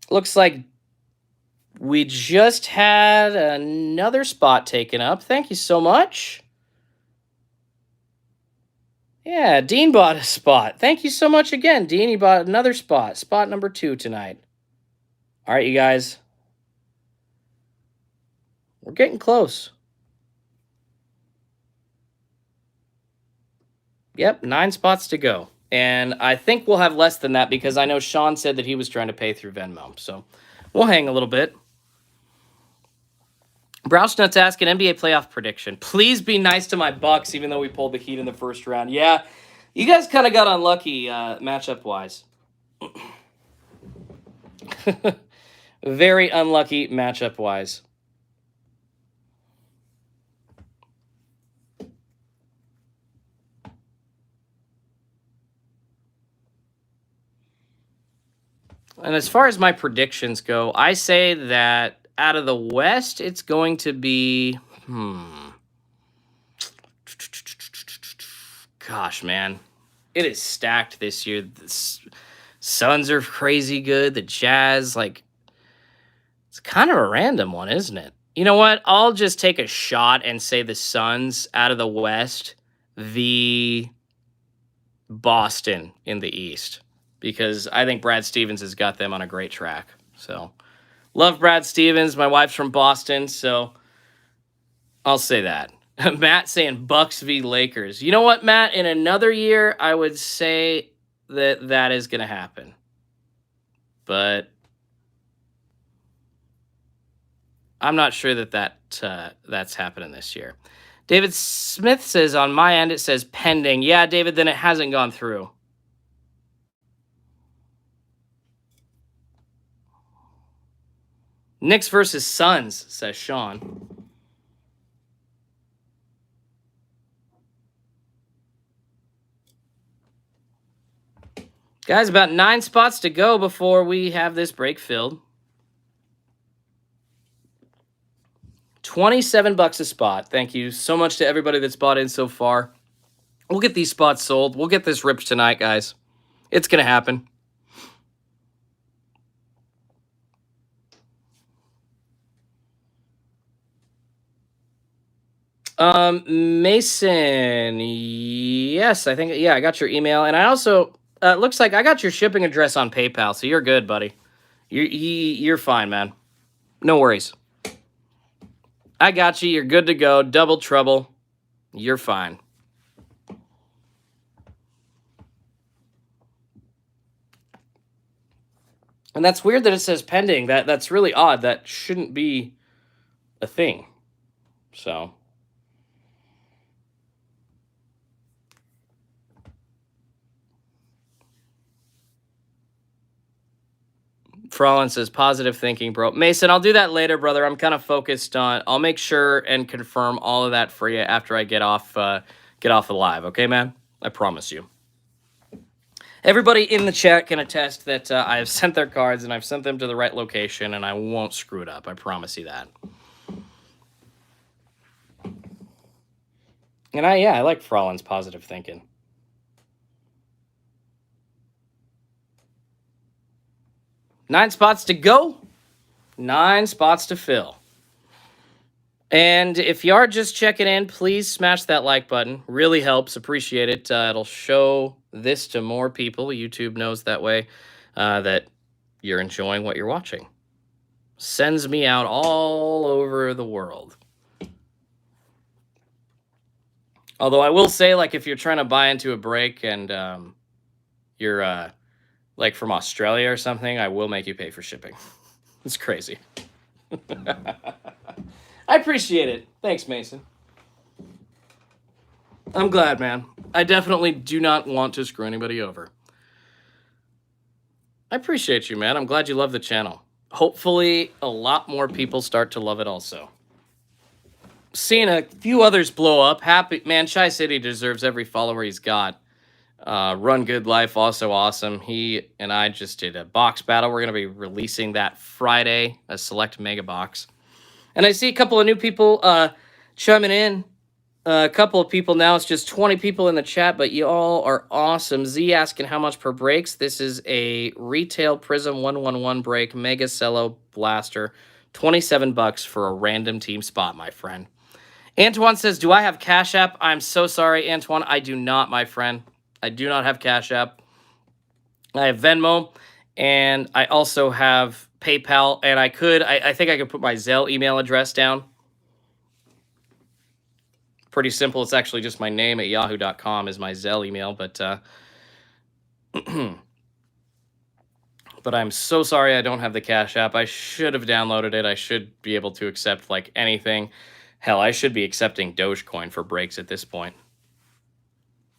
Looks like we just had another spot taken up. Thank you so much. Yeah, Dean bought a spot. Thank you so much again, Dean. He bought another spot. Spot number 2 tonight. All right, you guys. We're getting close. Yep, 9 spots to go. And I think we'll have less than that because I know Sean said that he was trying to pay through Venmo. So we'll hang a little bit. Browshnut's asking NBA playoff prediction. Please be nice to my Bucks, even though we pulled the Heat in the first round. Yeah, you guys kind of got unlucky matchup-wise. Very unlucky matchup-wise. And as far as my predictions go, I say that out of the West, it's going to be... Gosh, man. It is stacked this year. The Suns are crazy good. The Jazz, like... It's kind of a random one, isn't it? You know what? I'll just take a shot and say the Suns out of the West, the Boston in the East. Because I think Brad Stevens has got them on a great track. So, love Brad Stevens. My wife's from Boston, so I'll say that. Matt saying Bucks v. Lakers. You know what, Matt? In another year, I would say that that is going to happen. But I'm not sure that that's happening this year. David Smith says, on my end, it says pending. Yeah, David, then it hasn't gone through. Knicks versus Suns, says Sean. Guys, about 9 spots to go before we have this break filled. $27 a spot. Thank you so much to everybody that's bought in so far. We'll get these spots sold. We'll get this ripped tonight, guys. It's going to happen. Mason, yes, I think, yeah, I got your email. And I also, looks like I got your shipping address on PayPal, so you're good, buddy. You're fine, man. No worries. I got you. You're good to go. Double trouble. You're fine. And that's weird that it says pending. That's really odd. That shouldn't be a thing. So. Frolin says positive thinking, bro. Mason, I'll do that later, brother. I'm kind of focused on. I'll make sure and confirm all of that for you after I get off the live. Okay, man? I promise you. Everybody in the chat can attest that I have sent their cards and I've sent them to the right location, and I won't screw it up. I promise you that. And I like Frolin's positive thinking. Nine spots to go. 9 spots to fill. And if you are just checking in, please smash that like button. Really helps. Appreciate it. It'll show this to more people. YouTube knows that way that you're enjoying what you're watching. Sends me out all over the world. Although I will say, like, if you're trying to buy into a break and you're like from Australia or something, I will make you pay for shipping. It's crazy. I appreciate it. Thanks, Mason. I'm glad, man. I definitely do not want to screw anybody over. I appreciate you, man. I'm glad you love the channel. Hopefully, a lot more people start to love it also. Seeing a few others blow up. Happy, man, Shy City deserves every follower he's got. Run Good Life, also awesome. He and I just did a box battle. We're going to be releasing that Friday, a select mega box. And I see a couple of new people chiming in. A couple of people now. It's just 20 people in the chat, but you all are awesome. Z asking how much per breaks. This is a retail Prizm 111 break, Mega Cello Blaster. $27 for a random team spot, my friend. Antoine says, do I have Cash App? I'm so sorry, Antoine. I do not, my friend. I do not have Cash App. I have Venmo, and I also have PayPal, and I think I could put my Zelle email address down. Pretty simple. It's actually just my name at yahoo.com is my Zelle email, but but I'm so sorry I don't have the Cash App. I should have downloaded it. I should be able to accept like anything. Hell, I should be accepting Dogecoin for breaks at this point.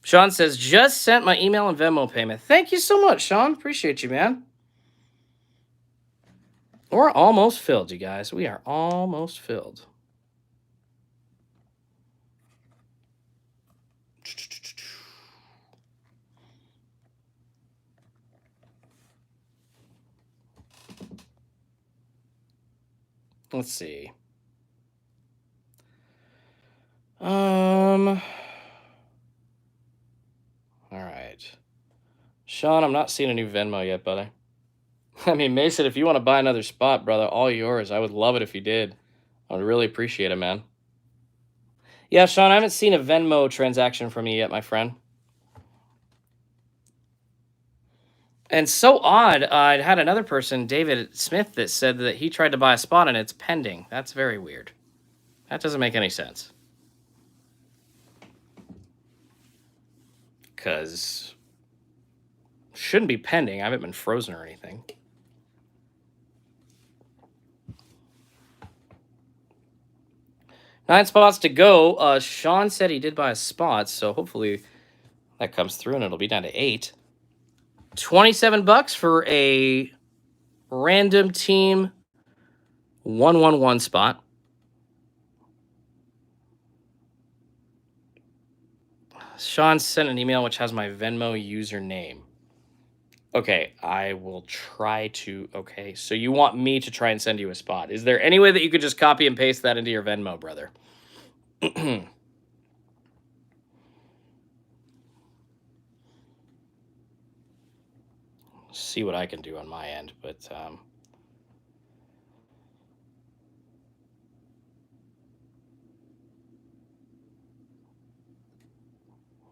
Sean says, just sent my email and Venmo payment. Thank you so much, Sean. Appreciate you, man. We're almost filled, you guys. We are almost filled. Let's see. All right. Sean, I'm not seeing a new Venmo yet, buddy. I mean, Mason, if you want to buy another spot, brother, all yours. I would love it if you did. I would really appreciate it, man. Yeah, Sean, I haven't seen a Venmo transaction from you yet, my friend. And so odd, I had another person, David Smith, that said that he tried to buy a spot and it's pending. That's very weird. That doesn't make any sense. Because shouldn't be pending. I haven't been frozen or anything. Nine spots to go. Sean said he did buy a spot, so hopefully that comes through and it'll be down to 8. $27 for a random team 111 spot. Sean sent an email which has my Venmo username. Okay, I will try to... Okay, so you want me to try and send you a spot. Is there any way that you could just copy and paste that into your Venmo, brother? See what I can do on my end, but...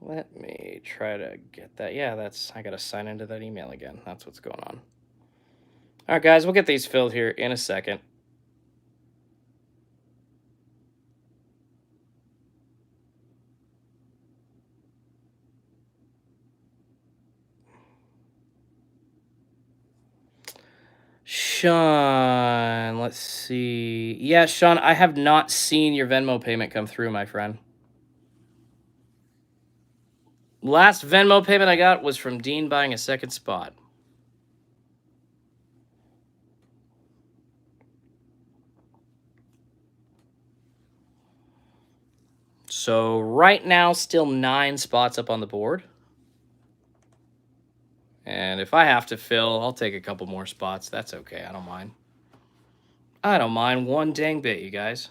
Let me try to get that. Yeah, I got to sign into that email again. That's what's going on. All right, guys, we'll get these filled here in a second. Sean, let's see. Yeah, Sean, I have not seen your Venmo payment come through, my friend. Last Venmo payment I got was from Dean buying a second spot. So right now, still 9 spots up on the board. And if I have to fill, I'll take a couple more spots. That's okay. I don't mind. I don't mind one dang bit, you guys.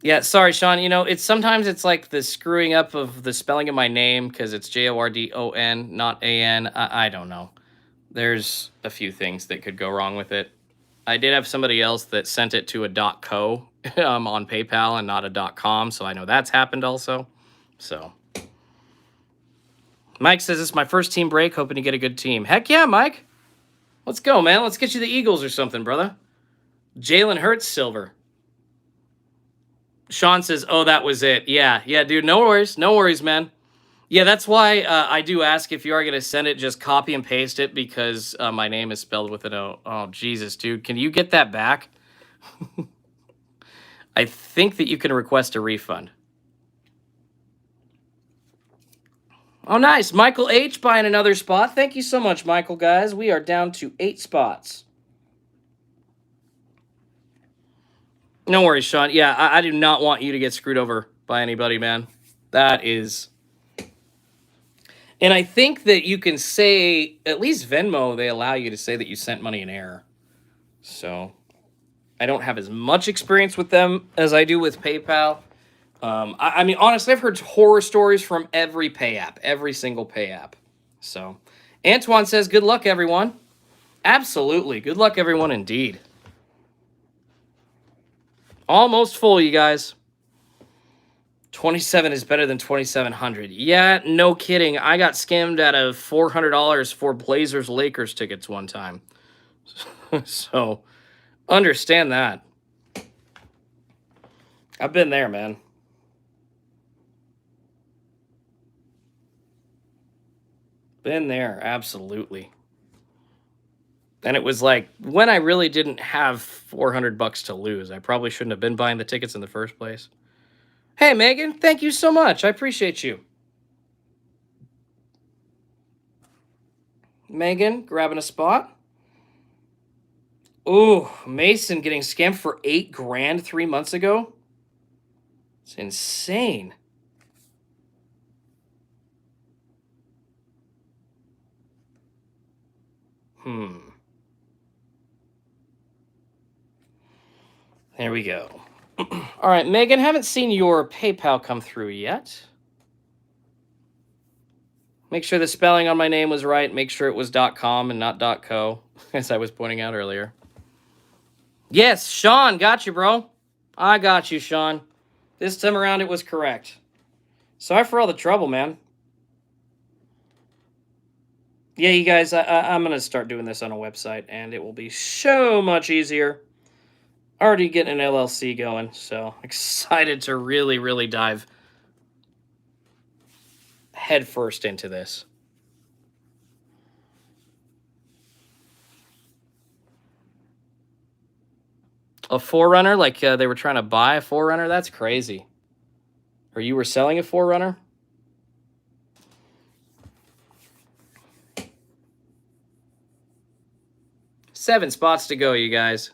Yeah, sorry, Sean. You know, sometimes it's like the screwing up of the spelling of my name because it's Jordon, not AN. I don't know. There's a few things that could go wrong with it. I did have somebody else that sent it to a .co on PayPal and not a .com, so I know that's happened also. So, Mike says, it's my first team break, hoping to get a good team. Heck yeah, Mike. Let's go, man. Let's get you the Eagles or something, brother. Jalen Hurts silver. Sean says, oh, that was it. Yeah, dude, no worries, man. Yeah, that's why I do ask if you are going to send it, just copy and paste it because my name is spelled with an O. Oh, Jesus, dude. Can you get that back? I think that you can request a refund. Oh, nice. Michael H. buying another spot. Thank you so much, Michael, guys. We are down to 8 spots. No worries, Sean. Yeah, I do not want you to get screwed over by anybody, man. That is... And I think that you can say, at least Venmo, they allow you to say that you sent money in error. So, I don't have as much experience with them as I do with PayPal. I mean, honestly, I've heard horror stories from every pay app, every single pay app. So, Antoine says, good luck, everyone. Absolutely. Good luck, everyone, indeed. Almost full, you guys. 27 is better than 2,700. Yeah, no kidding. I got scammed out of $400 for Blazers Lakers tickets one time. So, understand that. I've been there, man. Been there, absolutely. And it was like, when I really didn't have $400 to lose, I probably shouldn't have been buying the tickets in the first place. Hey, Megan, thank you so much. I appreciate you. Megan, grabbing a spot. Ooh, Mason getting scammed for $8,000 3 months ago. It's insane. There we go. All right, Megan, haven't seen your PayPal come through yet. Make sure the spelling on my name was right. Make sure it was .com and not .co, as I was pointing out earlier. Yes, Sean, got you, bro. I got you, Sean. This time around, it was correct. Sorry for all the trouble, man. Yeah, you guys, I'm going to start doing this on a website, and it will be so much easier. Already getting an LLC going, so excited to really, really dive headfirst into this. A Forerunner, like they were trying to buy a Forerunner? That's crazy. Or you were selling a Forerunner? Seven spots to go, you guys.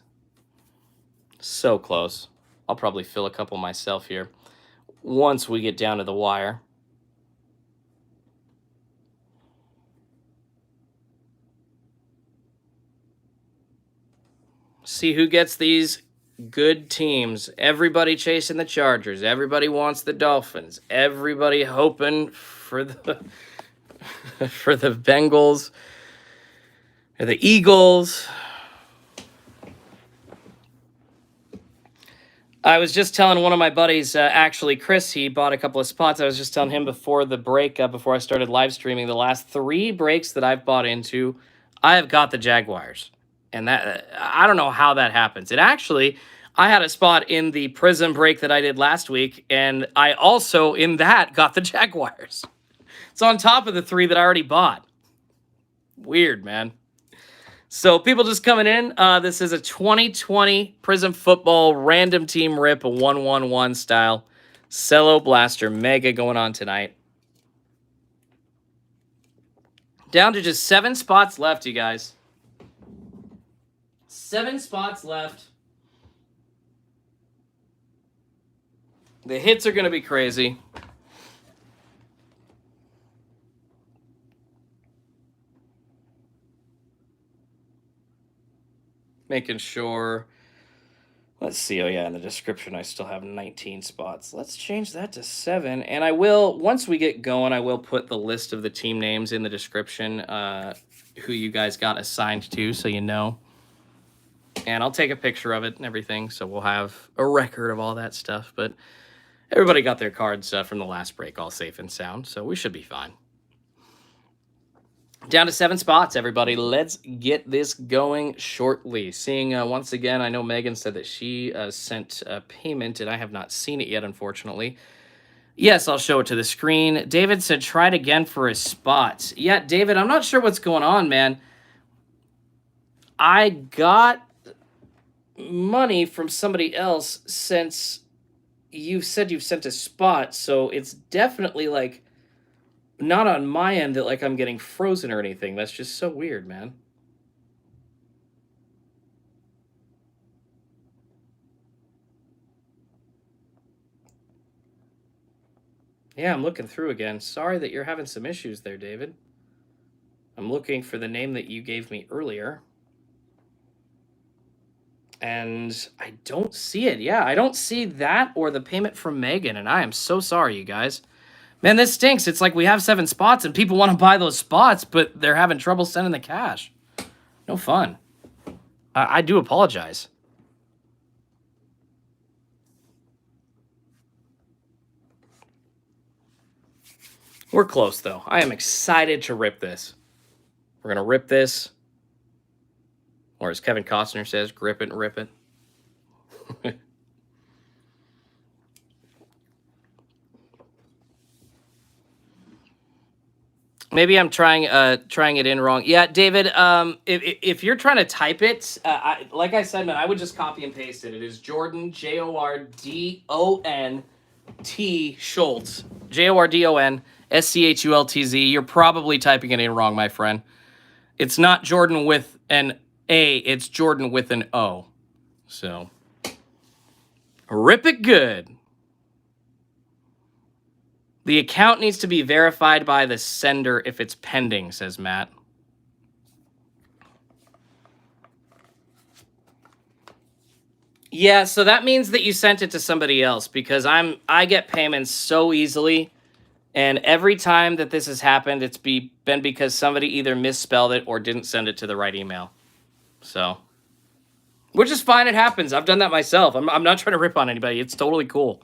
So close. I'll probably fill a couple myself here once we get down to the wire. See who gets these good teams. Everybody chasing the Chargers. Everybody wants the Dolphins. Everybody hoping for the for the Bengals or the Eagles. I was just telling one of my buddies, actually, Chris, he bought a couple of spots. I was just telling him before the break, before I started live streaming, the last 3 breaks that I've bought into, I have got the Jaguars. And that, I don't know how that happens. It actually, I had a spot in the Prizm break that I did last week, and I also, in that, got the Jaguars. It's on top of the 3 that I already bought. Weird, man. So people just coming in, this is a 2020 Prizm Football random team rip, a 1-1-1 style. Cello Blaster Mega going on tonight. Down to just 7 spots left, you guys. 7 spots left. The hits are going to be crazy. Making sure. Let's see. Oh, yeah, in the description, I still have 19 spots. Let's change that to 7. And I will, once we get going, I will put the list of the team names in the description, who you guys got assigned to, so you know. And I'll take a picture of it and everything, so we'll have a record of all that stuff. But everybody got their cards from the last break all safe and sound, so we should be fine. Down to 7 spots, everybody. Let's get this going shortly. Seeing, once again, I know Megan said that she sent a payment, and I have not seen it yet, unfortunately. Yes, I'll show it to the screen. David said, try it again for his spots. Yeah, David, I'm not sure what's going on, man. I got money from somebody else since you said you've sent a spot, so it's definitely, like, not on my end that, like, I'm getting frozen or anything. That's just so weird, man. Yeah, I'm looking through again. Sorry that you're having some issues there, David. I'm looking for the name that you gave me earlier. And I don't see it. Yeah, I don't see that or the payment from Megan, and I am so sorry, you guys. Man, this stinks. It's like we have 7 spots, and people want to buy those spots, but they're having trouble sending the cash. No fun. I do apologize. We're close, though. I am excited to rip this. We're going to rip this. Or as Kevin Costner says, grip it and rip it. Maybe I'm trying it in wrong. Yeah, David, if you're trying to type it, like I said, man, I would just copy and paste it. It is Jordan, J-O-R-D-O-N-T Schultz, J-O-R-D-O-N-S-C-H-U-L-T-Z. You're probably typing it in wrong, my friend. It's not Jordan with an A, it's Jordan with an O. So, rip it good. The account needs to be verified by the sender if it's pending, says Matt. Yeah, so that means that you sent it to somebody else, because I get payments so easily, and every time that this has happened, it's been because somebody either misspelled it or didn't send it to the right email. So, which is fine. It happens. I've done that myself. I'm not trying to rip on anybody. It's totally cool.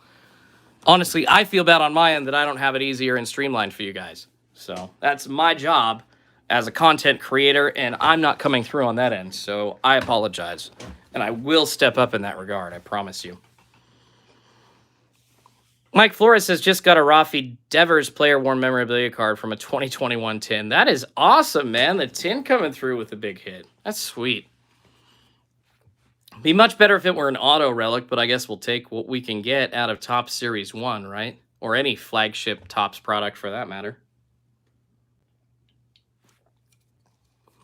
Honestly, I feel bad on my end that I don't have it easier and streamlined for you guys. So that's my job as a content creator, and I'm not coming through on that end. So I apologize, and I will step up in that regard. I promise you. Mike Flores has just got a Rafi Devers player worn memorabilia card from a 2021 tin. That is awesome, man. The tin coming through with a big hit. That's sweet. Be much better if it were an auto relic, but I guess we'll take what we can get out of Topps Series 1, right? Or any flagship Topps product for that matter.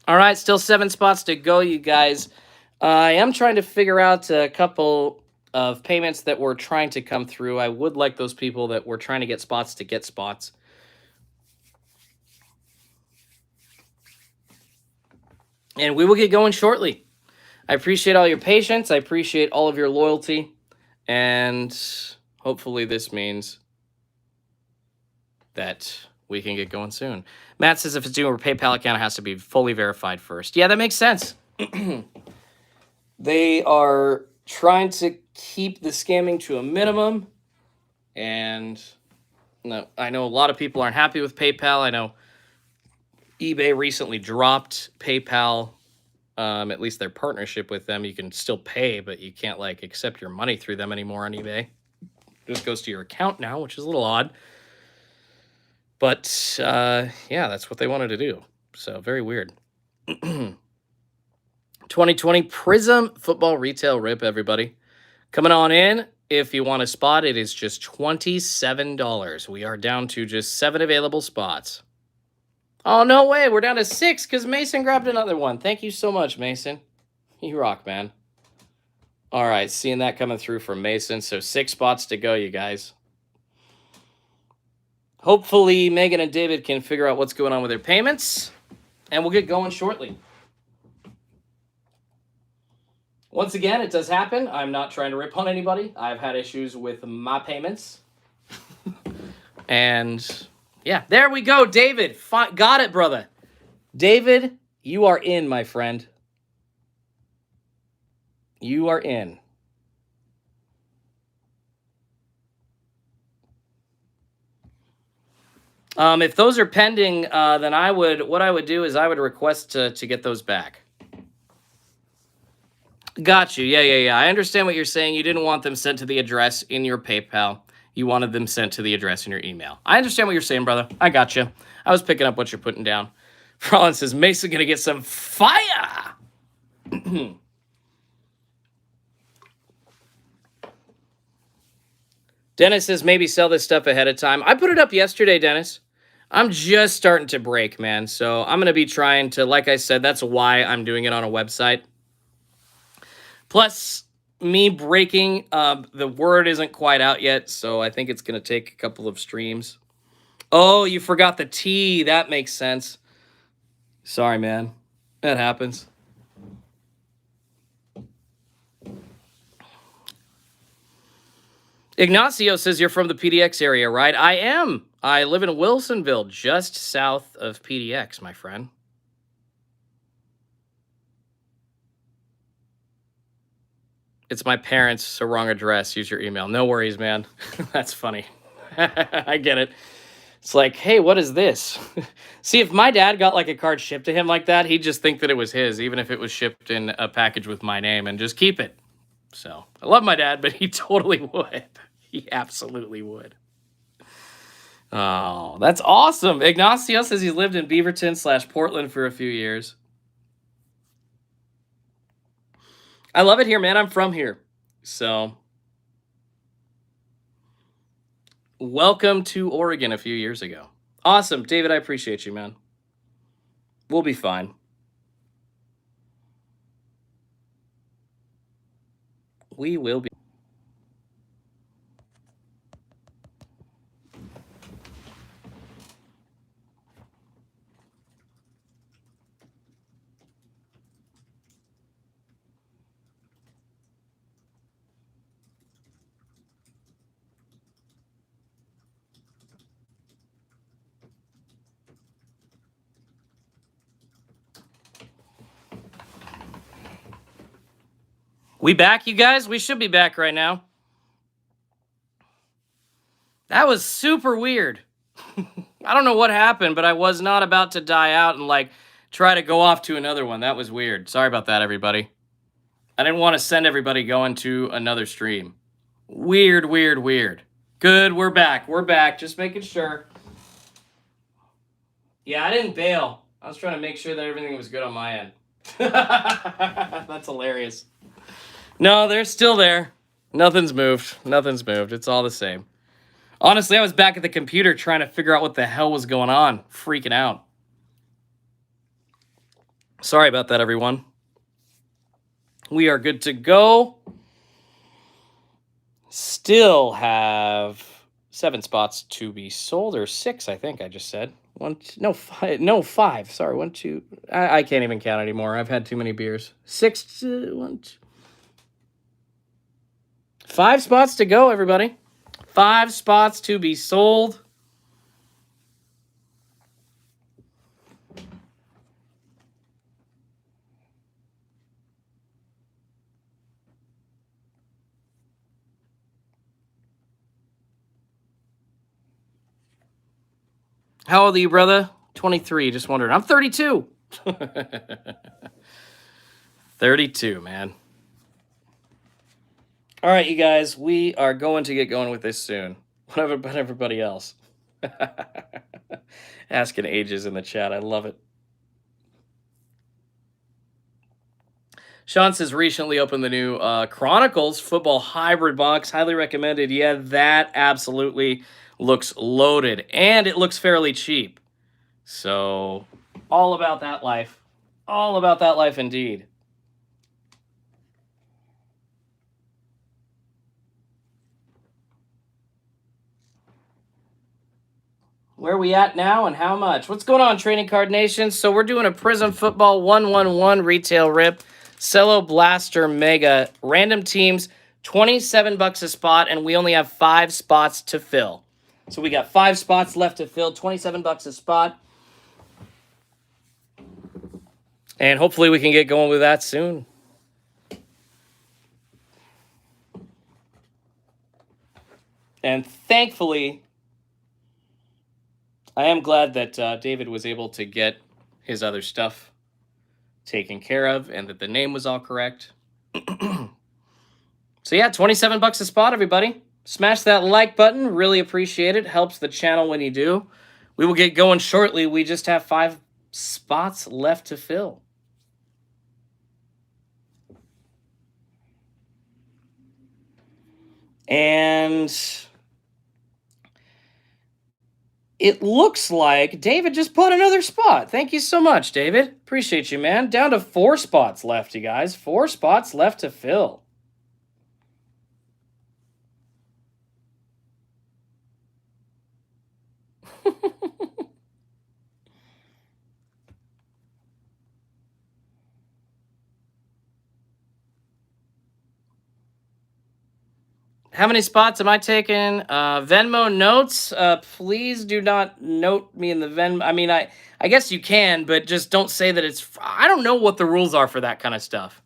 All right, still 7 spots to go, you guys. I am trying to figure out a couple of payments that were trying to come through. I would like those people that were trying to get spots to get spots. And we will get going shortly. I appreciate all your patience. I appreciate all of your loyalty. And hopefully this means that we can get going soon. Matt says if it's doing a PayPal account, it has to be fully verified first. Yeah, that makes sense. They are trying to keep the scamming to a minimum. And no, I know a lot of people aren't happy with PayPal. I know eBay recently dropped PayPal, at least their partnership with them. You can still pay, but you can't like accept your money through them anymore on eBay. It just goes to your account now, which is a little odd. But yeah, that's what they wanted to do. So very weird. 2020 Prizm Football Retail Rip, everybody. Coming on in. If you want a spot, it is just $27. We are down to just 7 available spots. Oh, no way. We're down to 6 because Mason grabbed another one. Thank you so much, Mason. You rock, man. All right, seeing that coming through from Mason. So 6 spots to go, you guys. Hopefully, Megan and David can figure out what's going on with their payments, and we'll get going shortly. Once again, it does happen. I'm not trying to rip on anybody. I've had issues with my payments. And yeah, there we go, David. Got it, brother. David, you are in, my friend. You are in. If those are pending, then what I would do is I would request to get those back. Got you. Yeah. I understand what you're saying. You didn't want them sent to the address in your PayPal. You wanted them sent to the address in your email. I understand what you're saying, brother. I got you. I was picking up what you're putting down. Frolin says, Mason gonna get some fire. Dennis says, maybe sell this stuff ahead of time. I put it up yesterday, Dennis. I'm just starting to break, man. So I'm going to be trying to, like I said, that's why I'm doing it on a website. Plus, me breaking, the word isn't quite out yet, so I think it's going to take a couple of streams. Oh, you forgot the T. That makes sense. Sorry, man. That happens. Ignacio says you're from the PDX area, right? I am. I live in Wilsonville, just south of PDX, my friend. It's my parents, so wrong address. Use your email. No worries, man. That's funny. I get it. It's like, hey, what is this? See, if my dad got like a card shipped to him like that, he'd just think that it was his, even if it was shipped in a package with my name, and just keep it. So I love my dad, but he totally would. He absolutely would. Oh, that's awesome. Ignacio says he's lived in Beaverton/Portland for a few years. I love it here, man. I'm from here. So welcome to Oregon a few years ago. Awesome. David, I appreciate you, man. We'll be fine. We will be. We back, you guys? We should be back right now. That was super weird. I don't know what happened, but I was not about to die out and like try to go off to another one. That was weird. Sorry about that, everybody. I didn't want to send everybody going to another stream. Weird. Good, we're back. We're back. Just making sure. Yeah, I didn't bail. I was trying to make sure that everything was good on my end. That's hilarious. No, they're still there. Nothing's moved. It's all the same. Honestly, I was back at the computer trying to figure out what the hell was going on. Freaking out. Sorry about that, everyone. We are good to go. Still have 7 spots to be sold, or 6, I think I just said. 5. Sorry, 1, 2. I can't even count anymore. I've had too many beers. 6, 1, 2. 5 spots to go, everybody. 5 spots to be sold. How old are you, brother? 23, just wondering. I'm 32. 32, man. All right, you guys, we are going to get going with this soon. What about everybody else? Asking ages in the chat. I love it. Sean says recently opened the new Chronicles football hybrid box. Highly recommended. Yeah, that absolutely looks loaded. And it looks fairly cheap. So, all about that life. All about that life indeed. Where are we at now and how much? What's going on, Trading Card Nation? So we're doing a Prizm Football 111 retail rip. Cello Blaster Mega. Random teams, $27 a spot, and we only have 5 spots to fill. So we got 5 spots left to fill, $27 a spot. And hopefully we can get going with that soon. And thankfully, I am glad that David was able to get his other stuff taken care of and that the name was all correct. So yeah, $27 a spot, everybody. Smash that like button. Really appreciate it. Helps the channel when you do. We will get going shortly. We just have 5 spots left to fill. And it looks like David just bought another spot. Thank you so much, David. Appreciate you, man. Down to 4 spots left, you guys. 4 spots left to fill. How many spots am I taking? Venmo notes. Please do not note me in the Venmo. I mean, I guess you can, but just don't say that it's... I don't know what the rules are for that kind of stuff.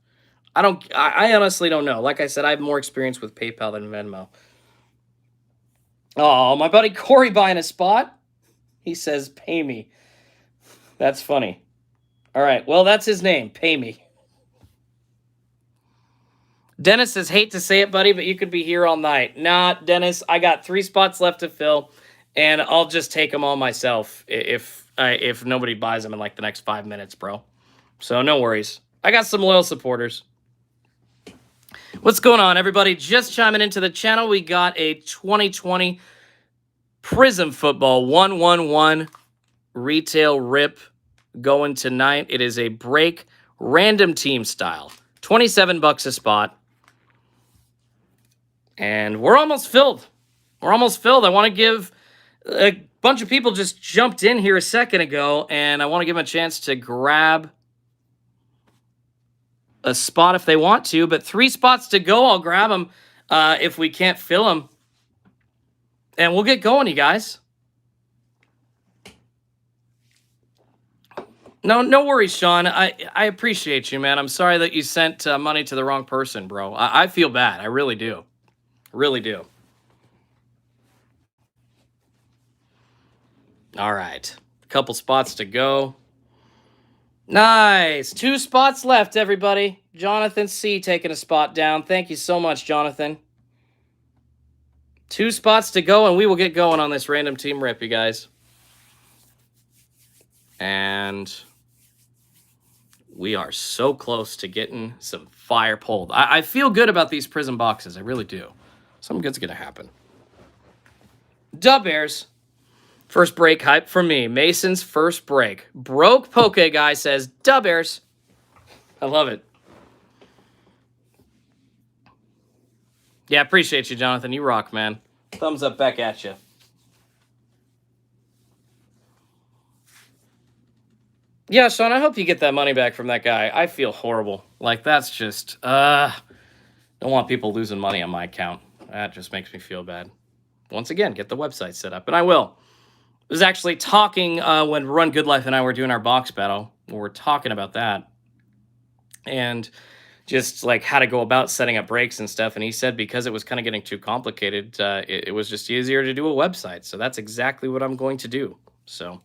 I honestly don't know. Like I said, I have more experience with PayPal than Venmo. Oh, my buddy Corey buying a spot. He says, pay me. That's funny. All right, well, that's his name. Pay me. Dennis says, hate to say it, buddy, but you could be here all night. Nah, Dennis, I got 3 spots left to fill, and I'll just take them all myself if nobody buys them in like the next 5 minutes, bro. So no worries. I got some loyal supporters. What's going on, everybody? Just chiming into the channel. We got a 2020 Prizm Football 111 retail rip going tonight. It is a break random team style. $27 a spot. And we're almost filled. We're almost filled. I want to give a bunch of people just jumped in here a second ago, and I want to give them a chance to grab a spot if they want to. But 3 spots to go. I'll grab them if we can't fill them. And we'll get going, you guys. No worries, Sean. I appreciate you, man. I'm sorry that you sent money to the wrong person, bro. I feel bad. I really do. Really do. All right. A couple spots to go. Nice. 2 spots left, everybody. Jonathan C. taking a spot down. Thank you so much, Jonathan. 2 spots to go, and we will get going on this random team rip, you guys. And we are so close to getting some fire pulled. I feel good about these Prizm boxes. I really do. Something good's going to happen. Dub Bears. First break hype for me. Mason's first break. Broke Poke Guy says, Dub Bears. I love it. Yeah, appreciate you, Jonathan. You rock, man. Thumbs up back at you. Yeah, Sean, I hope you get that money back from that guy. I feel horrible. Like, that's just... don't want people losing money on my account. That just makes me feel bad. Once again, get the website set up, and I will. I was actually talking when Run Good Life and I were doing our box battle. We were talking about that. And just like how to go about setting up breaks and stuff. And he said because it was kind of getting too complicated, it was just easier to do a website. So that's exactly what I'm going to do. So, all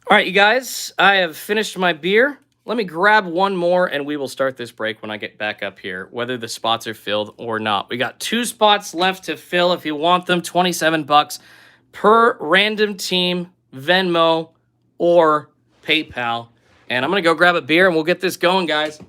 right, you guys, I have finished my beer. Let me grab one more, and we will start this break when I get back up here, whether the spots are filled or not. We got 2 spots left to fill if you want them, $27 per random team, Venmo, or PayPal. And I'm going to go grab a beer, and we'll get this going, guys.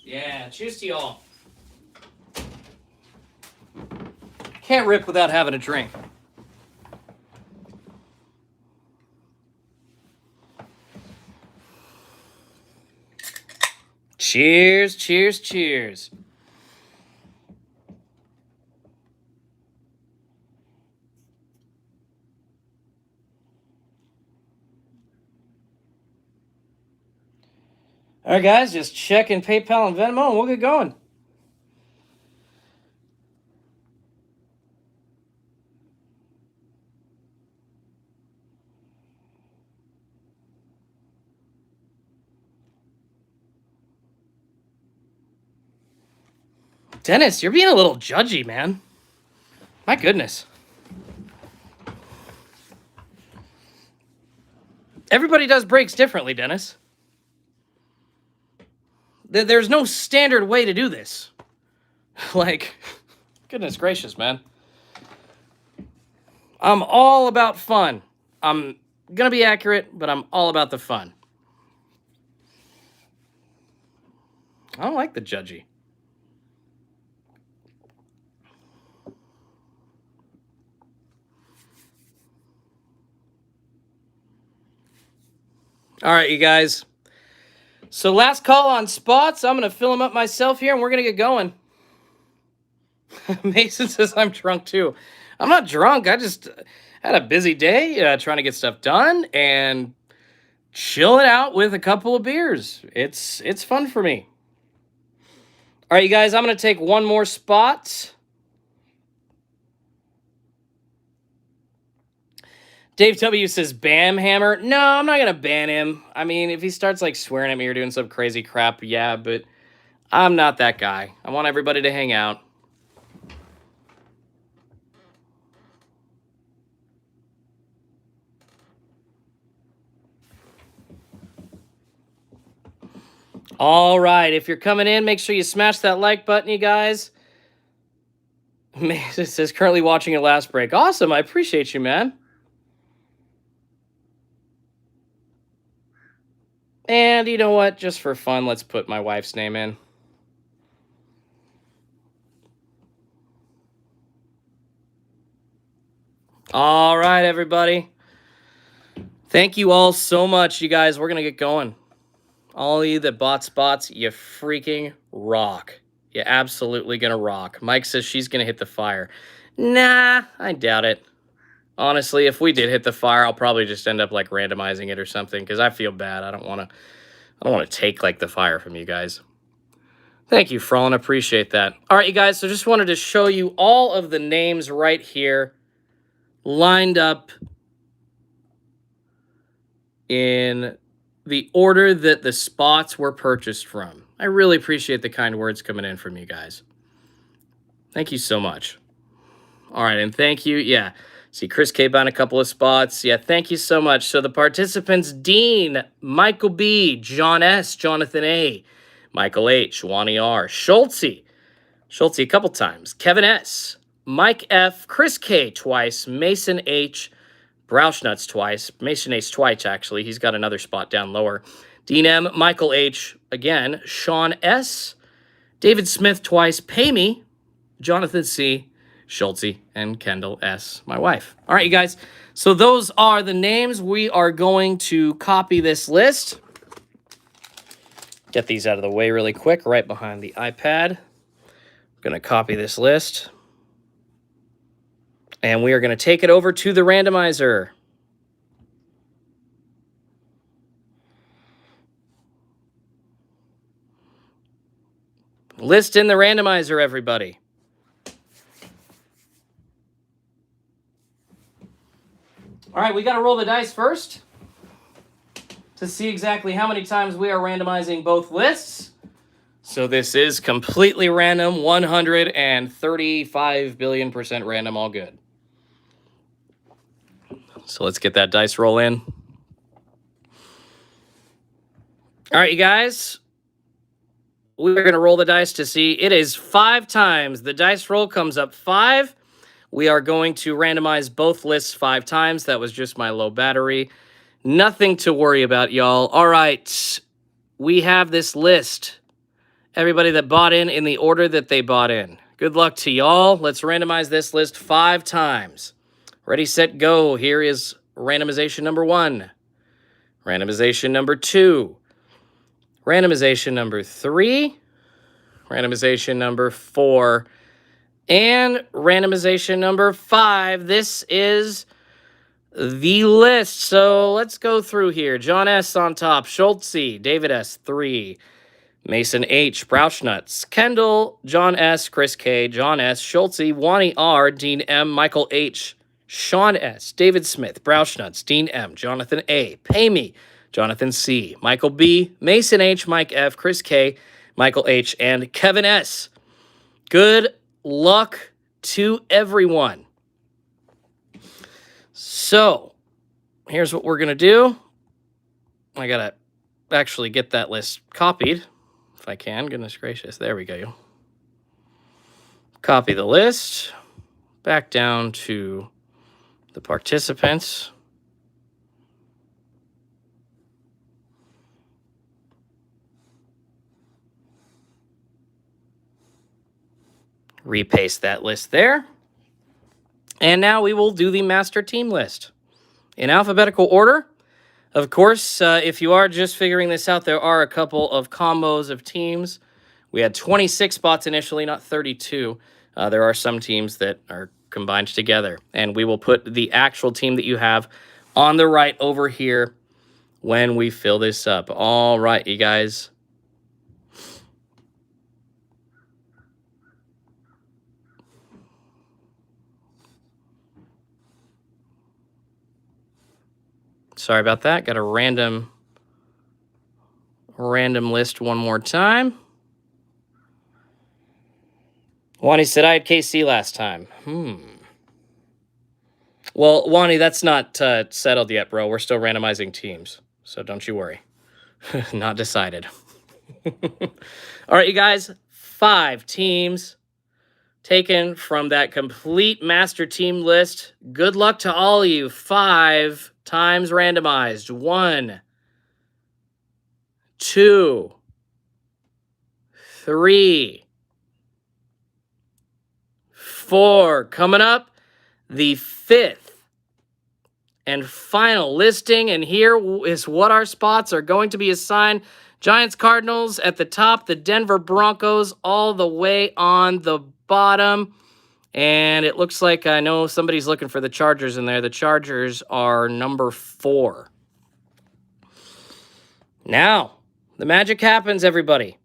Yeah, cheers to y'all. Can't rip without having a drink. Cheers, cheers, cheers. All right, guys, just checking PayPal and Venmo, and we'll get going. Dennis, you're being a little judgy, man. My goodness. Everybody does breaks differently, Dennis. There's no standard way to do this. Like, goodness gracious, man. I'm all about fun. I'm going to be accurate, but I'm all about the fun. I don't like the judgy. All right, you guys. So last call on spots. I'm going to fill them up myself here, and we're going to get going. Mason says I'm drunk, too. I'm not drunk. I just had a busy day trying to get stuff done and chilling out with a couple of beers. It's fun for me. All right, you guys, I'm going to take one more spot. Dave W says, Bam Hammer. No, I'm not going to ban him. I mean, if he starts, like, swearing at me or doing some crazy crap, yeah, but I'm not that guy. I want everybody to hang out. All right, if you're coming in, make sure you smash that like button, you guys. Mason says, currently watching your last break. Awesome, I appreciate you, man. And you know what? Just for fun, let's put my wife's name in. All right, everybody. Thank you all so much, you guys. We're going to get going. All of you that bought spots, you freaking rock. You're absolutely going to rock. Mike says she's going to hit the fire. Nah, I doubt it. Honestly, if we did hit the fire, I'll probably just end up like randomizing it or something because I feel bad. I don't want to take like the fire from you guys. Thank you, Frolin. Appreciate that. All right, you guys. So just wanted to show you all of the names right here lined up in the order that the spots were purchased from. I really appreciate the kind words coming in from you guys. Thank you so much. All right, and thank you. Yeah. See, Chris K buying a couple of spots. Yeah, thank you so much. So the participants, Dean, Michael B, John S, Jonathan A, Michael H, Wani R, Schultzy a couple times, Kevin S, Mike F, Chris K twice, Mason H, Brauschnuts twice, Mason H twice, actually. He's got another spot down lower. Dean M, Michael H, again, Sean S, David Smith twice, Pay Me, Jonathan C, Schultzy, and Kendall S., my wife. All right, you guys. So those are the names. We are going to copy this list. Get these out of the way really quick, right behind the iPad. I'm going to copy this list. And we are going to take it over to the randomizer. List in the randomizer, everybody. All right, we got to roll the dice first to see exactly how many times we are randomizing both lists. So this is completely random, 135 billion% random, all good. So let's get that dice roll in. All right, you guys. We're going to roll the dice to see. It is 5 times. The dice roll comes up 5. We are going to randomize both lists 5 times. That was just my low battery. Nothing to worry about, y'all. All right. We have this list. Everybody that bought in the order that they bought in. Good luck to y'all. Let's randomize this list 5 times. Ready, set, go. Here is randomization number 1. Randomization number 2. Randomization number 3. Randomization number 4. And randomization number 5. This is the list. So let's go through here. John S. on top. Schultzy. David S. 3. Mason H. Brauschnutz. Kendall. John S. Chris K. John S. Schultzy. Wani R. Dean M. Michael H. Sean S. David Smith. Brauschnutz. Dean M. Jonathan A. Pay Me. Jonathan C. Michael B. Mason H. Mike F. Chris K. Michael H. and Kevin S. Good luck to everyone. So, here's what we're going to do. I got to actually get that list copied, if I can. Goodness gracious. There we go. Copy the list. Back down to the participants. Repaste that list there. And now we will do the master team list in alphabetical order. Of course, if you are just figuring this out, there are a couple of combos of teams. We had 26 spots initially, not 32. There are some teams that are combined together. And we will put the actual team that you have on the right over here when we fill this up. All right, you guys. Sorry about that. Got a random list one more time. Wani said I had KC last time. Well, Wani, that's not settled yet, bro. We're still randomizing teams, so don't you worry. Not decided. All right, you guys. 5 teams taken from that complete master team list. Good luck to all of you. 5 times randomized. 1, 2, 3, 4. Coming up, the 5th and final listing. And here is what our spots are going to be assigned. Giants, Cardinals at the top. The Denver Broncos all the way on the bottom. And it looks like I know somebody's looking for the Chargers in there. The Chargers are number 4. Now, the magic happens, everybody.